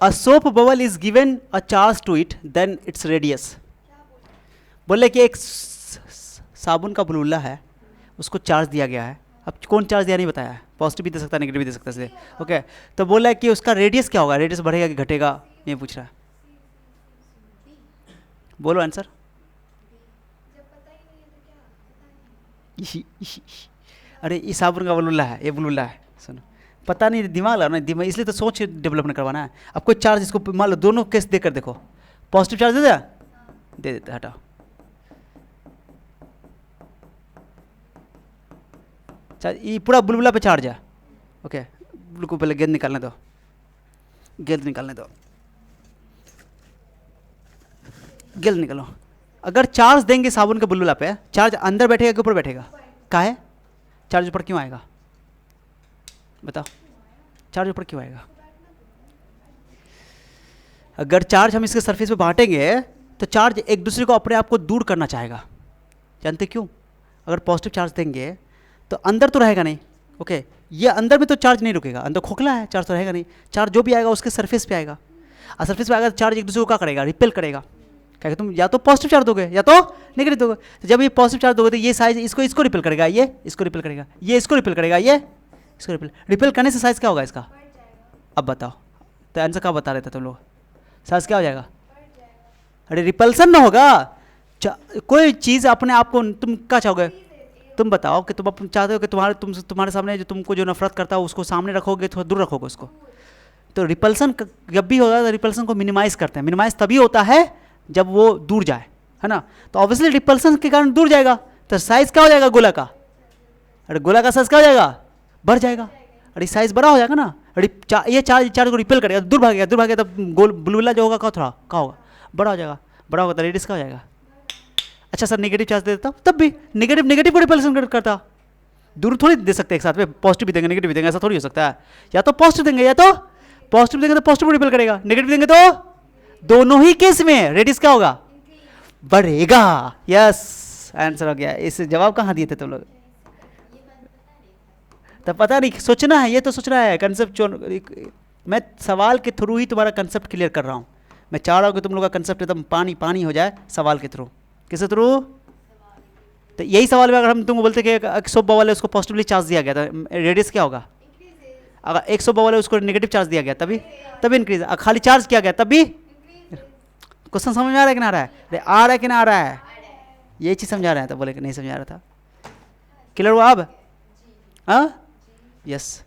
A soap bubble is given a charge to it then its radius. बोले कि एक साबुन का बुलबुला है, उसको चार्ज दिया गया है। अब कौन चार्ज दिया नहीं बताया है, पॉजिटिव भी दे सकता है नेगेटिव भी दे सकता है इसलिए। ओके तो बोला है कि उसका रेडियस क्या होगा, रेडियस बढ़ेगा कि घटेगा, ये पूछ रहा है। बोलो आंसर। अरे ये साबुन का बुलबुला है, ये बुलबुला है, सुनो पता नहीं, दिमाग लगा ना, दिमाग इसलिए तो सोच डेवलपमेंट करवाना है। अब कोई चार्ज इसको मान लो, दोनों केस देकर देखो, पॉजिटिव चार्ज दे दिया, दे देते हटाओ। ये पूरा बुलबुला पे चार्ज है। ओके बिल्कुल, पहले गेंद निकालने दो, गेंद निकालने दो, गेंद निकालो। अगर चार्ज देंगे साबुन के बुलबुला पे, चार्ज अंदर बैठेगा कि ऊपर बैठेगा? कहाँ है चार्ज ऊपर क्यों आएगा बताओ, चार्ज ऊपर क्यों आएगा? अगर चार्ज हम इसके सरफेस पे बांटेंगे तो चार्ज एक दूसरे को अपने आप को दूर करना चाहेगा। जानते क्यों? अगर पॉजिटिव चार्ज देंगे तो अंदर तो रहेगा नहीं। ओके ये अंदर में तो चार्ज नहीं रुकेगा, अंदर खोखला है, चार्ज तो रहेगा नहीं। चार्ज जो भी आएगा उसके सरफेस पे आएगा, और सरफेस पे आएगा तो चार्ज एक दूसरे को क्या करेगा, रिपेल करेगा। क्या तुम या तो पॉजिटिव चार्ज दोगे या तो नेगेटिव दोगे। तो जब ये पॉजिटिव चार्ज दोगे तो ये साइज इसको रिपेल करेगा, ये इसको रिपेल करेगा, ये इसको रिपेल करेगा, ये इसको रिपेल करने से साइज क्या होगा इसका? अब बताओ, तो आंसर क्या बता रहे थे तुम लोग? साइज क्या हो जाएगा? अरे रिपल्सन ना होगा। कोई चीज़ अपने आप को तुम क्या चाहोगे? तुम बताओ कि तुम चाहते हो कि तुम्हारे सामने जो तुमको जो नफरत करता है उसको सामने रखोगे, थोड़ा दूर रखोगे उसको। तो रिपल्सन जब भी होता है तो रिपल्सन को मिनिमाइज करते हैं। मिनिमाइज तभी होता है जब वो दूर जाए, है ना। तो ऑब्वियसली रिपल्सन के कारण दूर जाएगा, तो साइज क्या हो जाएगा गोला का? अरे गोला का साइज क्या हो जाएगा? बढ़ जाएगा। अरे साइज बड़ा हो जाएगा ना। अरे ये चार्ज को रिपेल करेगा, दूर भागेगा तब गोल बुलबुला जो होगा क्या होगा? बड़ा हो जाएगा। बड़ा होगा तो रेडियस क्या हो जाएगा? अच्छा सर नेगेटिव चार्ज दे देता हूँ तब भी नेगेटिव को रिपल्सन करता। दूर थोड़ी दे सकते एक साथ में, पॉजिटिव भी देंगे नेगेटिव भी देंगे, ऐसा थोड़ी हो सकता है। या तो पॉजिटिव देंगे या तो पॉजिटिव देंगे तो पॉजिटिव को रिपेल करेगा, नेगेटिव देंगे तो दोनों ही केस में रेडियस क्या होगा? बढ़ेगा। यस आंसर हो गया। इस जवाब कहाँ दिए थे तुम लोग? तब पता नहीं, सोचना है, ये तो सोचना है कंसेप्ट। मैं सवाल के थ्रू ही तुम्हारा कंसेप्ट क्लियर कर रहा हूँ। मैं चाह रहा हूँ कि तुम लोग का कंसेप्ट एकदम पानी पानी हो जाए सवाल के थ्रू। किसके थ्रू? तो यही सवाल में अगर हम तुमको बोलते कि एक सोप बबल है उसको पॉजिटिवली चार्ज दिया गया तो रेडियस क्या होगा? अगर एक सोप बबल है उसको नेगेटिव चार्ज दिया गया तभी इंक्रीज, खाली चार्ज किया गया तब भी। क्वेश्चन समझ में आ रहा है कि ना आ रहा है? अरे आ रहा है कि ना आ रहा है? ये चीज़ समझा रहे हैं तो बोले कि नहीं समझा रहा था। क्लियर हुआ अब? हाँ यस।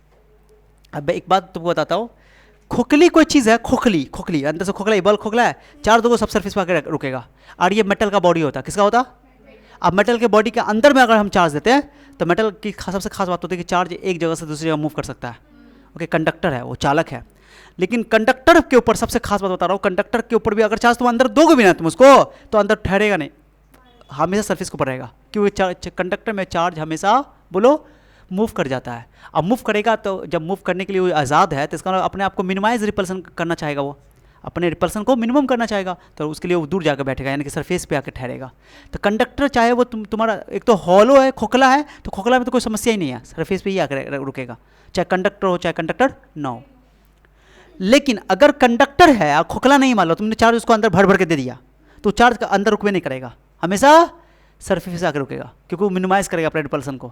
अब एक बात तुमको बताता हूँ, खोखली कोई चीज़ है, खोखली अंदर से खोखला, बल्ब खोखला है, चार्ज दो सब सरफेस पर आकर रुकेगा। और ये मेटल का बॉडी होता है, किसका होता? अब मेटल के बॉडी के अंदर में अगर हम चार्ज देते हैं तो मेटल की सबसे खास बात होती है कि चार्ज एक जगह से दूसरी जगह मूव कर सकता है। ओके कंडक्टर है, वो चालक है। लेकिन कंडक्टर के ऊपर सबसे खास बात बता रहा हूँ, कंडक्टर के ऊपर भी अगर चार्ज तुम अंदर दोगे भी ना तुम उसको, तो अंदर ठहरेगा नहीं, हमेशा सरफेस के ऊपर रहेगा। क्योंकि कंडक्टर में चार्ज हमेशा बोलो मूव कर जाता है। अब मूव करेगा तो जब मूव करने के लिए वो आज़ाद है तो इसका मतलब अपने आप को मिनिमाइज रिपल्सन करना चाहेगा, वो अपने रिपल्सन को मिनिमम करना चाहेगा, तो उसके लिए वो दूर जाकर बैठेगा, यानी कि सरफेस पे आकर ठहरेगा। तो कंडक्टर चाहे वो तुम्हारा एक तो हॉलो है, खोखला है, तो खोखला में तो कोई समस्या ही नहीं है, सरफेस पे ही आकर रुकेगा, चाहे कंडक्टर हो चाहे कंडक्टर ना हो। लेकिन अगर कंडक्टर है और खोखला नहीं, मान लो तुमने चार्ज उसको अंदर भर भर के दे दिया, तो चार्ज का अंदर रुकवे नहीं करेगा, हमेशा सरफेस से आकर रुकेगा, क्योंकि वो मिनिमाइज करेगा अपने रिपल्सन को।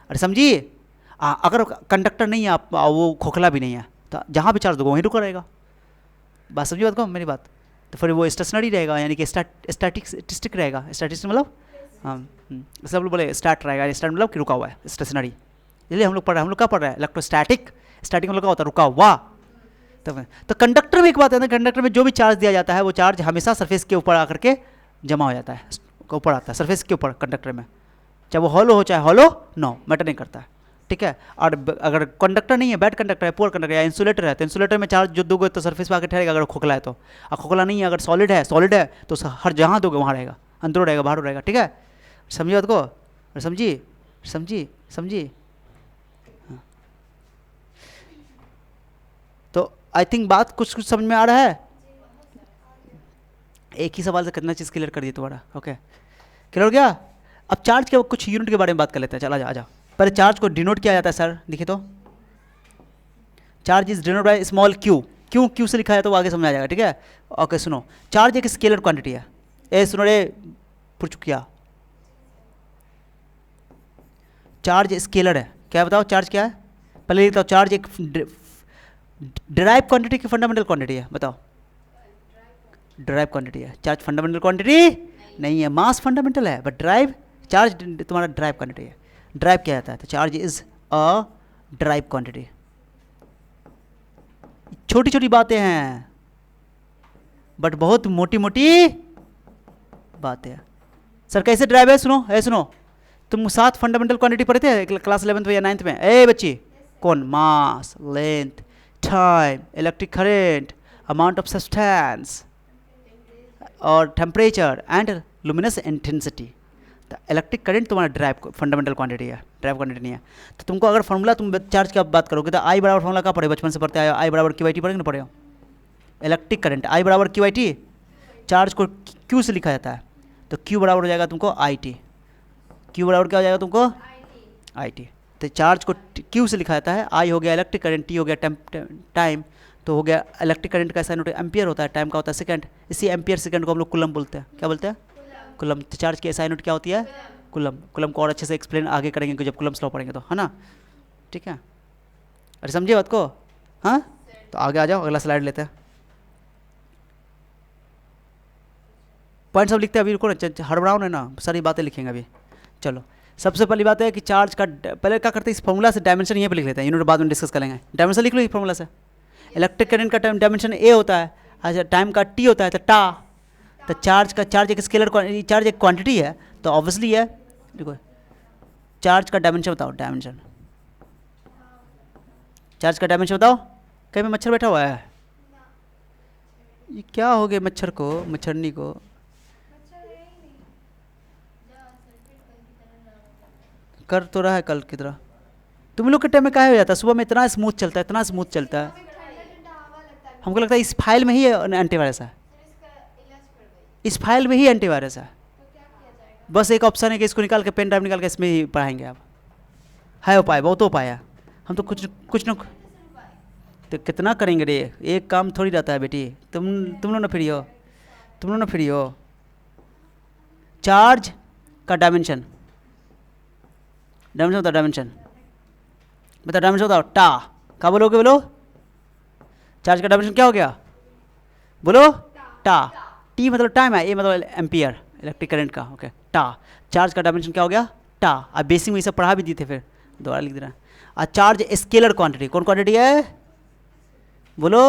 अरे समझिए, अगर कंडक्टर नहीं है आप, वो खोखला भी नहीं है, तो जहाँ भी चार्ज दोगे वहीं रुका रहेगा। बात समझिए बात को, मेरी बात। तो फिर वो स्टेशनरी रहेगा, यानी कि स्टैटिक रहेगा। स्टैटिक मतलब सब लोग बोले स्टार्ट रहेगा, स्टार्ट मतलब कि रुका हुआ है, स्टेशनरी। इसलिए हम लोग पढ़ रहे हैं, हम लोग क्या पढ़ रहे हैं, इलेक्ट्रोस्टैटिक। स्टैटिक मतलब क्या होता है, रुका हुआ। तो कंडक्टर में एक बात है ना, कंडक्टर में जो भी चार्ज दिया जाता है वो चार्ज हमेशा सरफेस के ऊपर आकर के जमा हो जाता है, ऊपर आता है सरफेस के ऊपर कंडक्टर में, चाहे वो हॉलो हो चाहे हॉलो नो, मैटर नहीं करता है, ठीक है। और अगर कंडक्टर नहीं है, बैड कंडक्टर है, पुअर कंडक्टर या इंसुलेटर है, तो इंसुलेटर में चार्ज जो दोगे तो सरफेस पे आकर ठहरेगा, अगर खोखला है तो। और खोखला नहीं है, अगर सॉलिड है तो हर जहाँ दोगे वहाँ रहेगा, अंदर रहेगा बाहर रहेगा, ठीक है। समझिए बात को, समझिए समझिए समझिए। तो आई थिंक बात कुछ कुछ समझ में आ रहा है। एक ही सवाल से कितना चीज़ क्लियर कर दिया तुम्हारा, ओके क्लियर हो गया। अब चार्ज के कुछ यूनिट के बारे में बात कर लेते हैं, चला आ जाओ। पहले चार्ज को डिनोट किया जाता है सर, देखिए तो charge is denote by small Q. Q से लिखा है तो आगे समझ आ जाएगा, ठीक है। ओके सुनो, चार्ज एक स्केलर क्वांटिटी है। ए सुनो रे पुरचुकिया, चार्ज स्केलर है, क्या बताओ चार्ज क्या है, पहले लिखता हूँ। चार्ज एक डिराइव क्वांटिटी की फंडामेंटल क्वांटिटी है, बताओ। ड्राइव क्वांटिटी है। चार्ज फंडामेंटल क्वांटिटी नहीं है, मास फंडामेंटल है, बट ड्राइव चार्ज तुम्हारा ड्राइव क्वांटिटी है। ड्राइव क्या जाता है, तो charge is a drive quantity. छोटी छोटी बातें हैं बट बहुत मोटी मोटी बातें हैं। सर कैसे ड्राइव है, सुनो सुनो, तुम 7 फंडामेंटल क्वांटिटी पढ़े थे क्लास 11th में या 9th में, ए बच्ची कौन, mass, length, time, electric current, amount of substance और टेम्परेचर एंड लुमिनस इंटेंसिटी। तो इलेक्ट्रिक करंट तुम्हारा ड्राइव फंडामेंटल क्वांटिटी है, ड्राइव क्वांटिटी नहीं है। तो तुमको अगर फॉर्मूला, तुम चार्ज की बात करोगे तो आई बराबर फॉर्मूला क्या पढ़े, बचपन से पढ़ते आए, आई बराबर QIT पढ़ेंगे ना, पढ़े हो। इलेक्ट्रिक करंट आई बराबर QIT, चार्ज को क्यू से लिखा जाता है, तो क्यू बराबर हो जाएगा तुमको IT। क्यू बराबर क्या हो जाएगा तुमको, IT। तो चार्ज को क्यू से लिखा जाता है, आई हो गया इलेक्ट्रिक करंट, टी हो गया टाइम, तो हो गया इलेक्ट्रिक करंट का साइन एम्पियर होता है, टाइम का होता है सेकंड, इसी एम्पियर सेकंड को हम लोग कुलम बोलते हैं, क्या बोलते हैं, कुलम। तो चार्ज की SI यूनिट क्या होती है, कुलम। कुलम को और अच्छे से एक्सप्लेन आगे करेंगे जब कुलम्स लॉ पढ़ेंगे तो, है ना, ठीक है। अरे समझिए बात को, हाँ। तो आगे आ जाओ, अगला स्लाइड लेते हैं। पॉइंट सब लिखते हैं अभी, रुको ना, हड़बड़ाओ ना, सारी बातें लिखेंगे अभी। चलो सबसे पहली बात है कि चार्ज का पहले क्या करते हैं, इस फॉर्मूला से डायमेंशन यहाँ पे लिख लेते हैं, यूनिट बाद में डिस्कस करेंगे। डायमेंशन लिख लो इस फॉर्मूला से। इलेक्ट्रिक करंट का डायमेंशन A होता है, अच्छा टाइम का T होता है, तो टा। तो चार्ज एक स्केलर, चार्ज एक क्वांटिटी है, तो ऑब्वियसली है, देखो चार्ज का डायमेंशन बताओ, डायमेंशन, चार्ज का डायमेंशन बताओ। कहीं में मच्छर बैठा हुआ है, ये क्या हो गया मच्छर को, मच्छरनी को, कर तो रहा है कल की तरह। तुम लोग के टाइम में क्या हो जाता है, सुबह में इतना स्मूथ चलता है, इतना स्मूथ चलता है, हमको लगता है इस फाइल में ही एंटीवायरस है, इस फाइल में ही एंटीवायरस है। बस एक ऑप्शन है कि इसको निकाल के, पेन ड्राइव निकाल के इसमें ही पढ़ाएंगे आप। है उपाय, बहुत उपाय है, हम तो कुछ न तो कितना करेंगे रे, एक काम थोड़ी रहता है बेटी। तुम लोग ना फ्री हो, तुम लोग ना फ्री हो। चार्ज का डायमेंशन, डायमेंशन बताओ, डायमेंशन बताओ, डायमेंशन बताओ, टा। क्या बोलोगे, बोलो चार्ज का डायमेंशन क्या हो गया, बोलो टा। टी मतलब टाइम है, ए मतलब एम्पियर, इलेक्ट्रिक करंट का, ओके टा। चार्ज का डायमेंशन क्या हो गया, टा। अब बेसिक में ये सब पढ़ा भी दी थे, फिर दोबारा लिख दे रहा है। चार्ज स्केलर क्वांटिटी, कौन क्वांटिटी है, बोलो,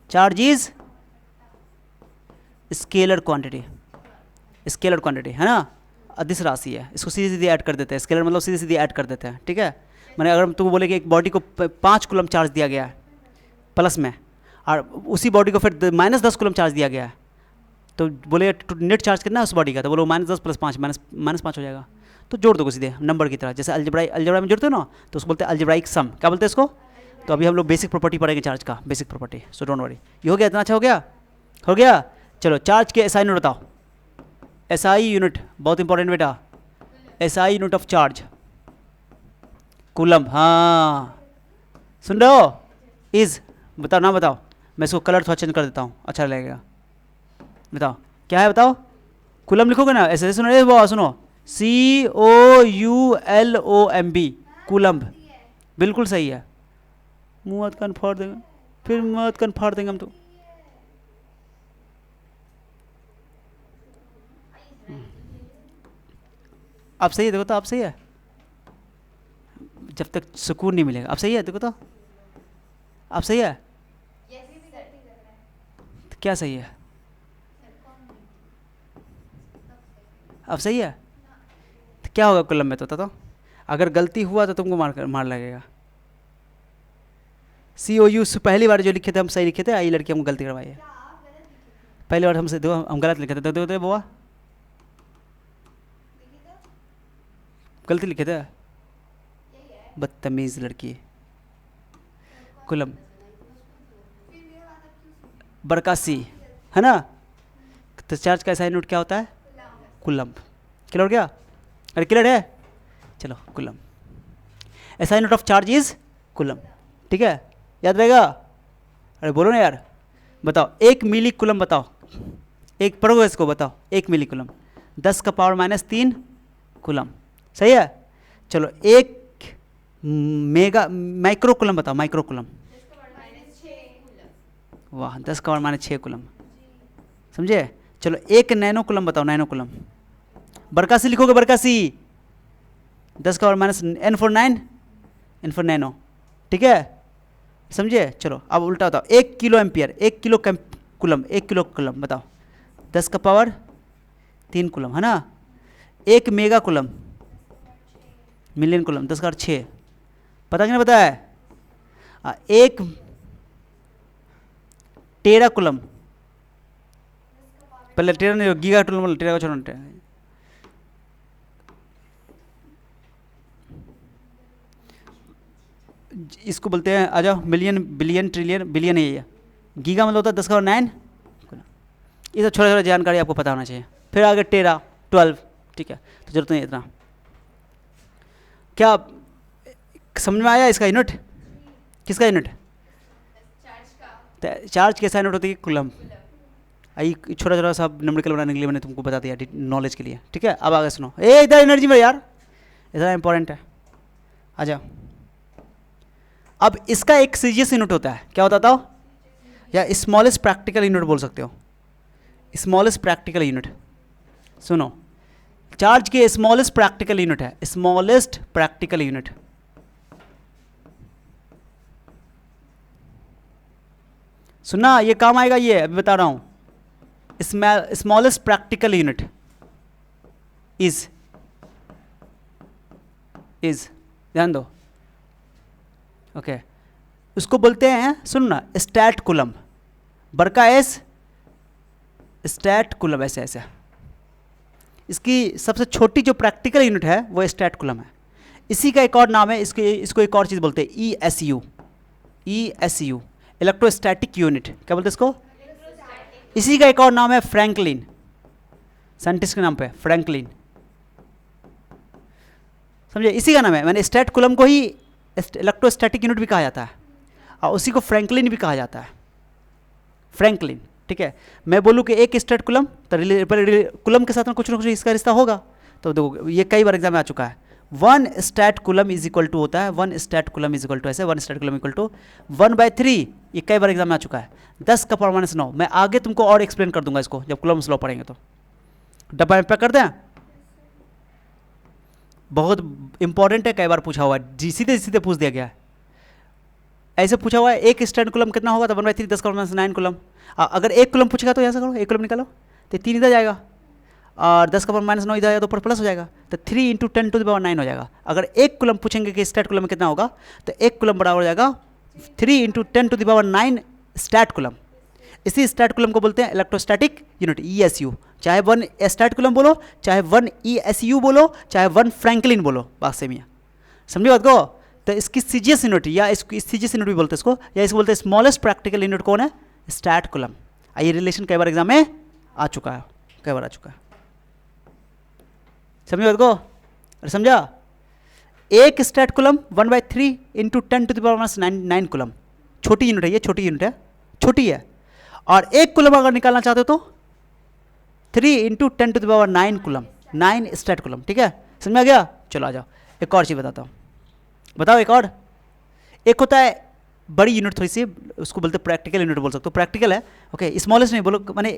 charge is scalar quantity, scalar quantity है ना, अदिश राशि है, इसको सीधे सीधे ऐड कर देते हैं, स्केलर मतलब सीधे सीधे ऐड कर देते हैं, ठीक है। मैंने अगर तुम बोले कि एक बॉडी को 5 कूलम चार्ज दिया गया है प्लस में, और उसी बॉडी को फिर -10 कूलम चार्ज दिया गया है, तो बोले नेट चार्ज कितना है उस बॉडी का, तो बोलो -10 + 5 -5 हो जाएगा। तो जोड़ दो सीधे नंबर की तरह, जैसे अलजेब्रा में जोड़ते हो ना, तो उसको बोलते हैं अलजेब्राइक सम, क्या बोलते हैं इसको। तो अभी हम लोग बेसिक प्रॉपर्टी पढ़ेंगे चार्ज का, basic property, so don't worry. ये हो गया, इतना अच्छा हो गया, हो गया। चलो चार्ज के SI यूनिट बताओ, SI यूनिट बहुत इंपॉर्टेंट बेटा, SI unit of charge, coulomb, हाँ सुन रहे हो? इज, बताओ ना, बताओ, मैं इसको कलर थोड़ा चेंज कर देता हूँ, अच्छा लगेगा। बताओ क्या है, बताओ। कुलम लिखोगे ना ऐसे, सुनो ये वो सुनो, COULOMB, कुलम्ब, बिल्कुल सही है। मुँह मत कान फाड़ देंगे, फिर मत कान फाड़ देंगे हम तो। अब सही है, देखो तो अब सही है, जब तक सुकून नहीं मिलेगा। अब सही है, देखो तो अब सही है। तो क्या सही है? अब सही है। तो क्या होगा कुलम में तो अगर गलती हुआ तो तुमको मार लगेगा। COU पहली बार जो लिखे थे हम सही लिखे थे, आई लड़की हमको गलती करवाई है। पहली बार हमसे दो हम गलत लिखे थे, दो बुआ गलती लिखे थे, बदतमीज लड़की। कुलम बरकासी है ना, तो चार्ज का SI यूनिट क्या होता है? कुलम्ब। क्लियर हो गया? अरे क्लियर है? चलो coulomb, SI unit of charge is coulomb, ठीक है, याद रहेगा। अरे बोलो ना यार, बताओ 1 मिली कुलम, बताओ एक पढ़ो इसको, बताओ 1 मिली कुलम 10 का पावर -3 कुलम, सही है। चलो 1 मेगा माइक्रो कुलम बताओ, माइक्रो कुलम, वाह 10 का पावर -6 कुलम, समझे। चलो 1 नैनो कुलम बताओ, नैनो कुलम, बरकासी लिखोगे, बरकासी 10 का power -N for 9, N for nano, ठीक है, समझे। चलो अब उल्टा बताओ, 1 kilo ampere, 1 kilo coulomb, 1 kilo coulomb बताओ 10 का पावर 3 कुलम, है ना। 1 मेगा कुलम, मिलियन कुलम 10 का 6, पता कि नहीं पता है। 1 टेरा कुलम, पहले टेरा नहीं, गीगा कुलम, टेरा का छोड़ो, इसको बोलते हैं, आ जाओ, मिलियन, बिलियन, ट्रिलियन, बिलियन है ये। गीगा मतलब होता है 10 का 9, ये सब छोटा छोटा जानकारी आपको पता होना चाहिए। फिर आगे टेरा 12, ठीक है, तो जरूरत नहीं इतना। क्या समझ में आया इसका यूनिट? किसका यूनिट? चार्ज कैसा यूनिट होती है? कुलम। आई छोटा छोटा सा न्यूमेरिकल बनाने के लिए मैंने तुमको बता दिया, नॉलेज के लिए, ठीक है। अब आगे सुनो, ए इधर एनर्जी में यार, इतना इंपॉर्टेंट है, आ जाओ। अब इसका एक सीजीएस यूनिट होता है, क्या होता था? या स्मॉलेस्ट प्रैक्टिकल यूनिट बोल सकते हो, स्मॉलेस्ट प्रैक्टिकल यूनिट। सुनो, चार्ज के स्मॉलेस्ट प्रैक्टिकल यूनिट है, स्मॉलेस्ट प्रैक्टिकल यूनिट, सुनना ये काम आएगा, ये अभी बता रहा हूं। स्मॉलेस्ट प्रैक्टिकल यूनिट इज ध्यान दो, ओके। उसको बोलते हैं, सुनना, स्टैट कुलम, बड़का एस स्टैट कुलम, ऐसे ऐसे। इसकी सबसे छोटी जो प्रैक्टिकल यूनिट है वो स्टैट कुलम है। इसी का एक और नाम है, इसको एक और चीज़ बोलते हैं, ESU, इलेक्ट्रोस्टैटिक यूनिट। क्या बोलते हैं इसको? इसी का एक और नाम है फ्रैंकलिन, साइंटिस्ट के नाम पे फ्रैंकलिन, समझे, इसी का नाम है। मैंने स्टैट कुलम को ही इलेक्ट्रोस्टैटिक यूनिट भी कहा जाता है, और उसी को फ्रैंकलिन भी कहा जाता है, फ्रैंकलिन, ठीक है। मैं बोलूँ कि एक स्टैट कुलम, तो कुलम के साथ में कुछ ना कुछ इसका रिश्ता होगा। तो देखो ये कई बार एग्जाम में आ चुका है, 1 stat coulomb is equal to होता है, 1 stat coulomb is equal to ऐसे, 1 स्टैट कुलम इक्वल टू 1/3, ये कई बार एग्जाम में आ चुका है। 10 का पावर -9, मैं आगे तुमको और एक्सप्लेन कर दूंगा इसको जब कुलम्स लॉ पढ़ेंगे। तो डब्बा में पैक कर दें, बहुत इंपॉर्टेंट है, कई बार पूछा हुआ है, सीधे सीधे पूछ दिया गया है, ऐसे पूछा हुआ है। एक स्टैंड कुलम कितना होगा? तो 1/3, 10 का पावर -9 कुलम। अगर एक कुलम पूछेगा तो ऐसा करो, एक कुलम निकालो, तो 3 इधर जाएगा, और 10 का पावर -9 इधर आएगा तो ऊपर प्लस हो जाएगा, तो 3 × 10⁻9 हो जाएगा। अगर एक कुलम पूछेंगे कि स्टैट कुलम में कितना होगा, तो एक कुलम बराबर हो जाएगा 3 × 10⁻9 स्टैट कुलम। इसी स्टैट कुलम को बोलते हैं इलेक्ट्रोस्टैटिक यूनिट, ESU। चाहे 1 स्टैट कुलम बोलो, चाहे 1 ESU बोलो, चाहे 1 फ्रैंकलिन बोलो, बात सेम है, समझे बात को। तो इसकी सीजीएस यूनिट, या इसको सीजीएस यूनिट भी बोलते हैं इसको, या इसको बोलते हैं स्मॉलेस्ट प्रैक्टिकल यूनिट कौन है? Stat coulomb. ये रिलेशन कई बार एग्जाम में आ चुका है, कई बार आ चुका है, समझे बात को? अरे समझा? एक स्टैट कुलम 1/3 इंटू 10⁻⁹ कुलम, छोटी यूनिट है ये, छोटी यूनिट है, छोटी है। और एक कुलम अगर निकालना चाहते हो तो 3 इंटू 10⁹ कुलम, 9 स्टैट कुलम। ठीक है, समझ में आ गया? चलो आ जाओ, एक और चीज़ बताता हूँ, बताओ एक और। एक होता है बड़ी यूनिट थोड़ी सी, उसको बोलते हैं प्रैक्टिकल यूनिट बोल सकते हो, प्रैक्टिकल है, ओके, स्मॉलेस्ट नहीं बोलो, माने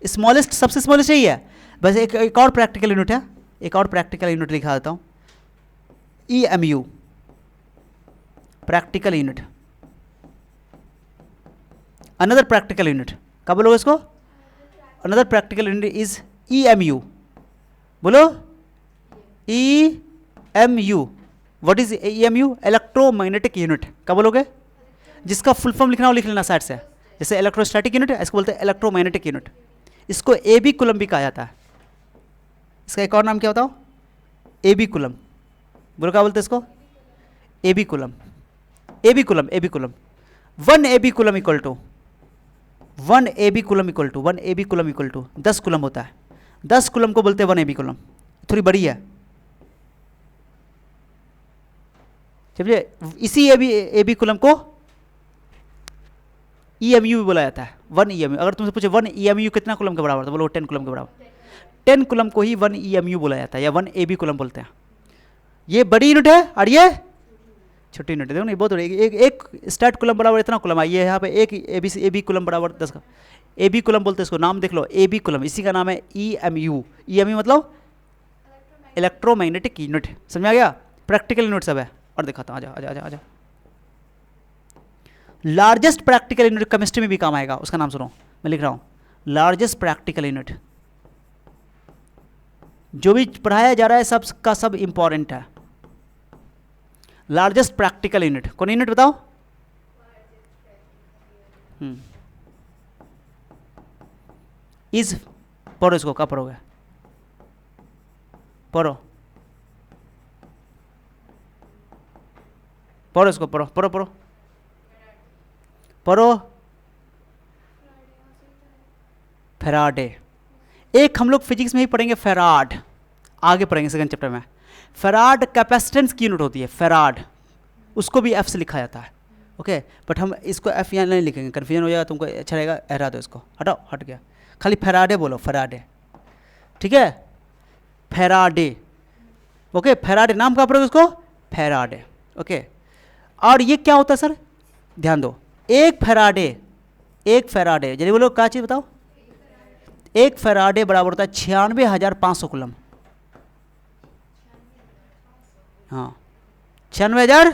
स्मॉलेस्ट, सबसे स्मॉलेस्ट यही है, बस एक और प्रैक्टिकल यूनिट है, एक और प्रैक्टिकल यूनिट लिखा देता हूँ, EMU, practical unit. Another practical unit, क्या बोलोगे इसको? Another practical unit is EMU, बोलो EMU। What is EMU? Electromagnetic unit. क्या बोलोगे? जिसका फुल फॉर्म लिखना हो लिख लेना साइड से, जैसे इलेक्ट्रोस्टैटिक यूनिट है, इसको बोलते हैं इलेक्ट्रोमैग्नेटिक यूनिट। इसको AB कुलम भी कहा जाता है। इसका एक और नाम क्या बताओ? AB coulomb. बोलो क्या बोलते हैं इसको? AB coulomb, AB coulomb, AB coulomb. 1 AB coulomb equal to 1 AB coulomb equal to 1 AB coulomb equal to 10 coulomb होता है। 10 कुलम को बोलते हैं 1 AB कुलम, थोड़ी बड़ी है, समझे? इसी AB कुलम को EMU भी बोला जाता है, 1 EMU। अगर तुमसे पूछे 1 EMU कितना कुलम के बराबर, तो बोलो 10 कुलम के बराबर। 10 कुलम को ही 1 EMU बोला जाता है, या 1 AB कुलम बोलते हैं। ये बड़ी यूनिट है और ये छोटी यूनिट है, देखो नहीं, बहुत बड़ी। एक स्टैट कुलम बराबर इतना कुलम है, ये यहाँ पे एक AB कुलम बराबर 10 का AB कुलम बोलते हैं इसको, नाम देख लो, AB कुलम, इसी का नाम है EMU। EMU मतलब इलेक्ट्रोमैग्नेटिक यूनिट, समझ में आ गया? प्रैक्टिकल यूनिट सब है। और दिखाता हूँ, आजा। लार्जेस्ट प्रैक्टिकल यूनिट केमिस्ट्री में भी काम आएगा, उसका नाम सुनो, मैं लिख रहा हूँ, लार्जेस्ट प्रैक्टिकल यूनिट। जो भी पढ़ाया जा रहा है सब का सब इंपॉर्टेंट है। लार्जेस्ट प्रैक्टिकल यूनिट, कौन यूनिट बताओ? इज, पढ़ो इसको, क्या पढ़ोगे? पढ़ो इसको, पढ़ो। फेराडे, एक हम लोग फिजिक्स में ही पढ़ेंगे फेराड, आगे पढ़ेंगे सेकंड चैप्टर में। फेराड कैपेसिटेंस की यूनिट होती है, फेराड, उसको भी F से लिखा जाता है, ओके। बट हम इसको F यहाँ नहीं लिखेंगे, कन्फ्यूजन हो जाएगा तुमको, अच्छा रहेगा हटा दो इसको, हटाओ, हट गया, खाली फेराडे बोलो, फेराडे, ठीक है? फेराडे, ओके, फेराडे नाम का पढ़ोगे उसको, फेराडे, ओके। और ये क्या होता है सर? ध्यान दो, एक फेराडे, जल्दी बोलो क्या चीज़ बताओ? एक फेराडे बराबर होता है 96,500 कुलम। हाँ, 96,000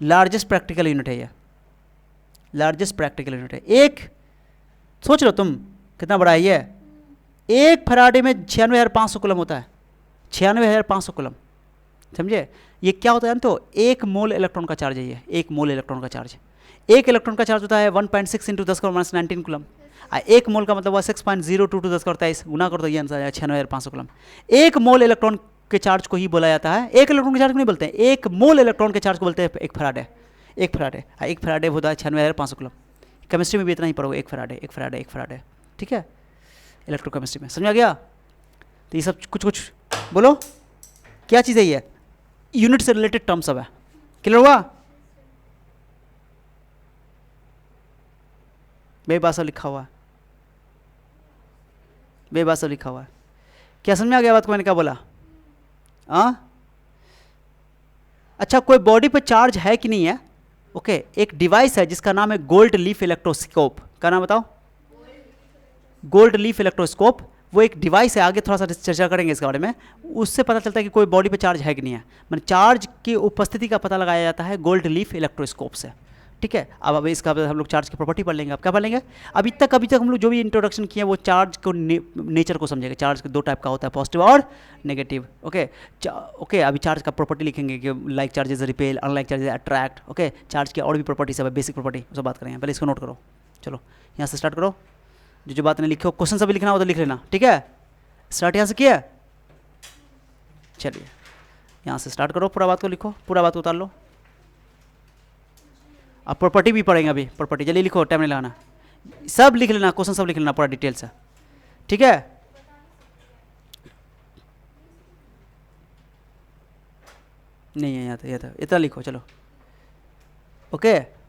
लार्जेस्ट प्रैक्टिकल यूनिट है ये, लार्जेस्ट प्रैक्टिकल यूनिट है। एक सोच लो तुम कितना बड़ा है ये, एक फेराडे में 96,500 कुलम होता है, 96,500 कुलम, समझे? ये क्या होता है तो एक मोल इलेक्ट्रॉन का चार्ज है ये, एक मोल इलेक्ट्रॉन का चार्ज, एक इलेक्ट्रॉन का चार्ज होता है 1.6 इंटू 10⁻19 कुलम। एक मोल का मतलब 6.022 10⁻23 गुना कर दो, ये आंसर है 96,500 कुलम। एक मोल इलेक्ट्रॉन के चार्ज को ही बोला जाता है, एक इलेक्ट्रॉन के चार्ज को नहीं बोलते हैं, एक मोल इलेक्ट्रॉन के चार्ज को बोलते हैं एक फेराडे। एक फेराडे होता है 96,500 कुलम। केमिस्ट्री में भी इतना ही पढ़ोगे, एक फेराडे, ठीक है? इलेक्ट्रोकेमिस्ट्री में, समझ आ गया? तो ये सब कुछ बोलो, क्या चीज़ है ये? यूनिट से रिलेटेड टर्म सब है, क्लियर हुआ? बेबास लिखा हुआ है, बेबास लिखा हुआ है, क्या समझ में आ गया बात को मैंने क्या बोला? अच्छा, कोई बॉडी पे चार्ज है कि नहीं है? ओके, एक डिवाइस है जिसका नाम है गोल्ड लीफ इलेक्ट्रोस्कोप। क्या नाम बताओ? गोल्ड लीफ इलेक्ट्रोस्कोप, वो एक डिवाइस है, आगे थोड़ा सा चर्चा करेंगे इसके बारे में। उससे पता चलता है कि कोई बॉडी पे चार्ज है कि नहीं है, मतलब चार्ज की उपस्थिति का पता लगाया जाता है गोल्ड लीफ इलेक्ट्रोस्कोप से, ठीक है? अब इसका हम लोग चार्ज की प्रॉपर्टी पढ़ लेंगे। अब क्या पढ़ लेंगे? अभी तक हम लोग जो भी इंट्रोडक्शन किए वो चार्ज को नेचर को समझेंगे। चार्ज के दो टाइप का होता है, पॉजिटिव और नेगेटिव, ओके। अभी चार्ज का प्रॉपर्टी लिखेंगे कि like charges repel, unlike charges attract, okay. Charge की और भी प्रॉपर्टी सब है, बेसिक प्रॉपर्टी, उससे बात करेंगे। पहले इसको नोट करो, चलो यहाँ से स्टार्ट करो। जो बात नहीं लिखो, क्वेश्चन सभी लिखना हो तो लिख लेना, ठीक है? स्टार्ट यहाँ से किया, चलिए यहाँ से स्टार्ट करो, पूरा बात को लिखो, पूरा बात को उतार लो। अब प्रॉपर्टी भी पढ़ेंगे, अभी प्रॉपर्टी जल्दी लिखो, टाइम नहीं लगाना, सब लिख लेना, क्वेश्चन सब लिख लेना पूरा डिटेल से, ठीक है? नहीं है यहाँ तो, ये था, इतना लिखो चलो। ओके,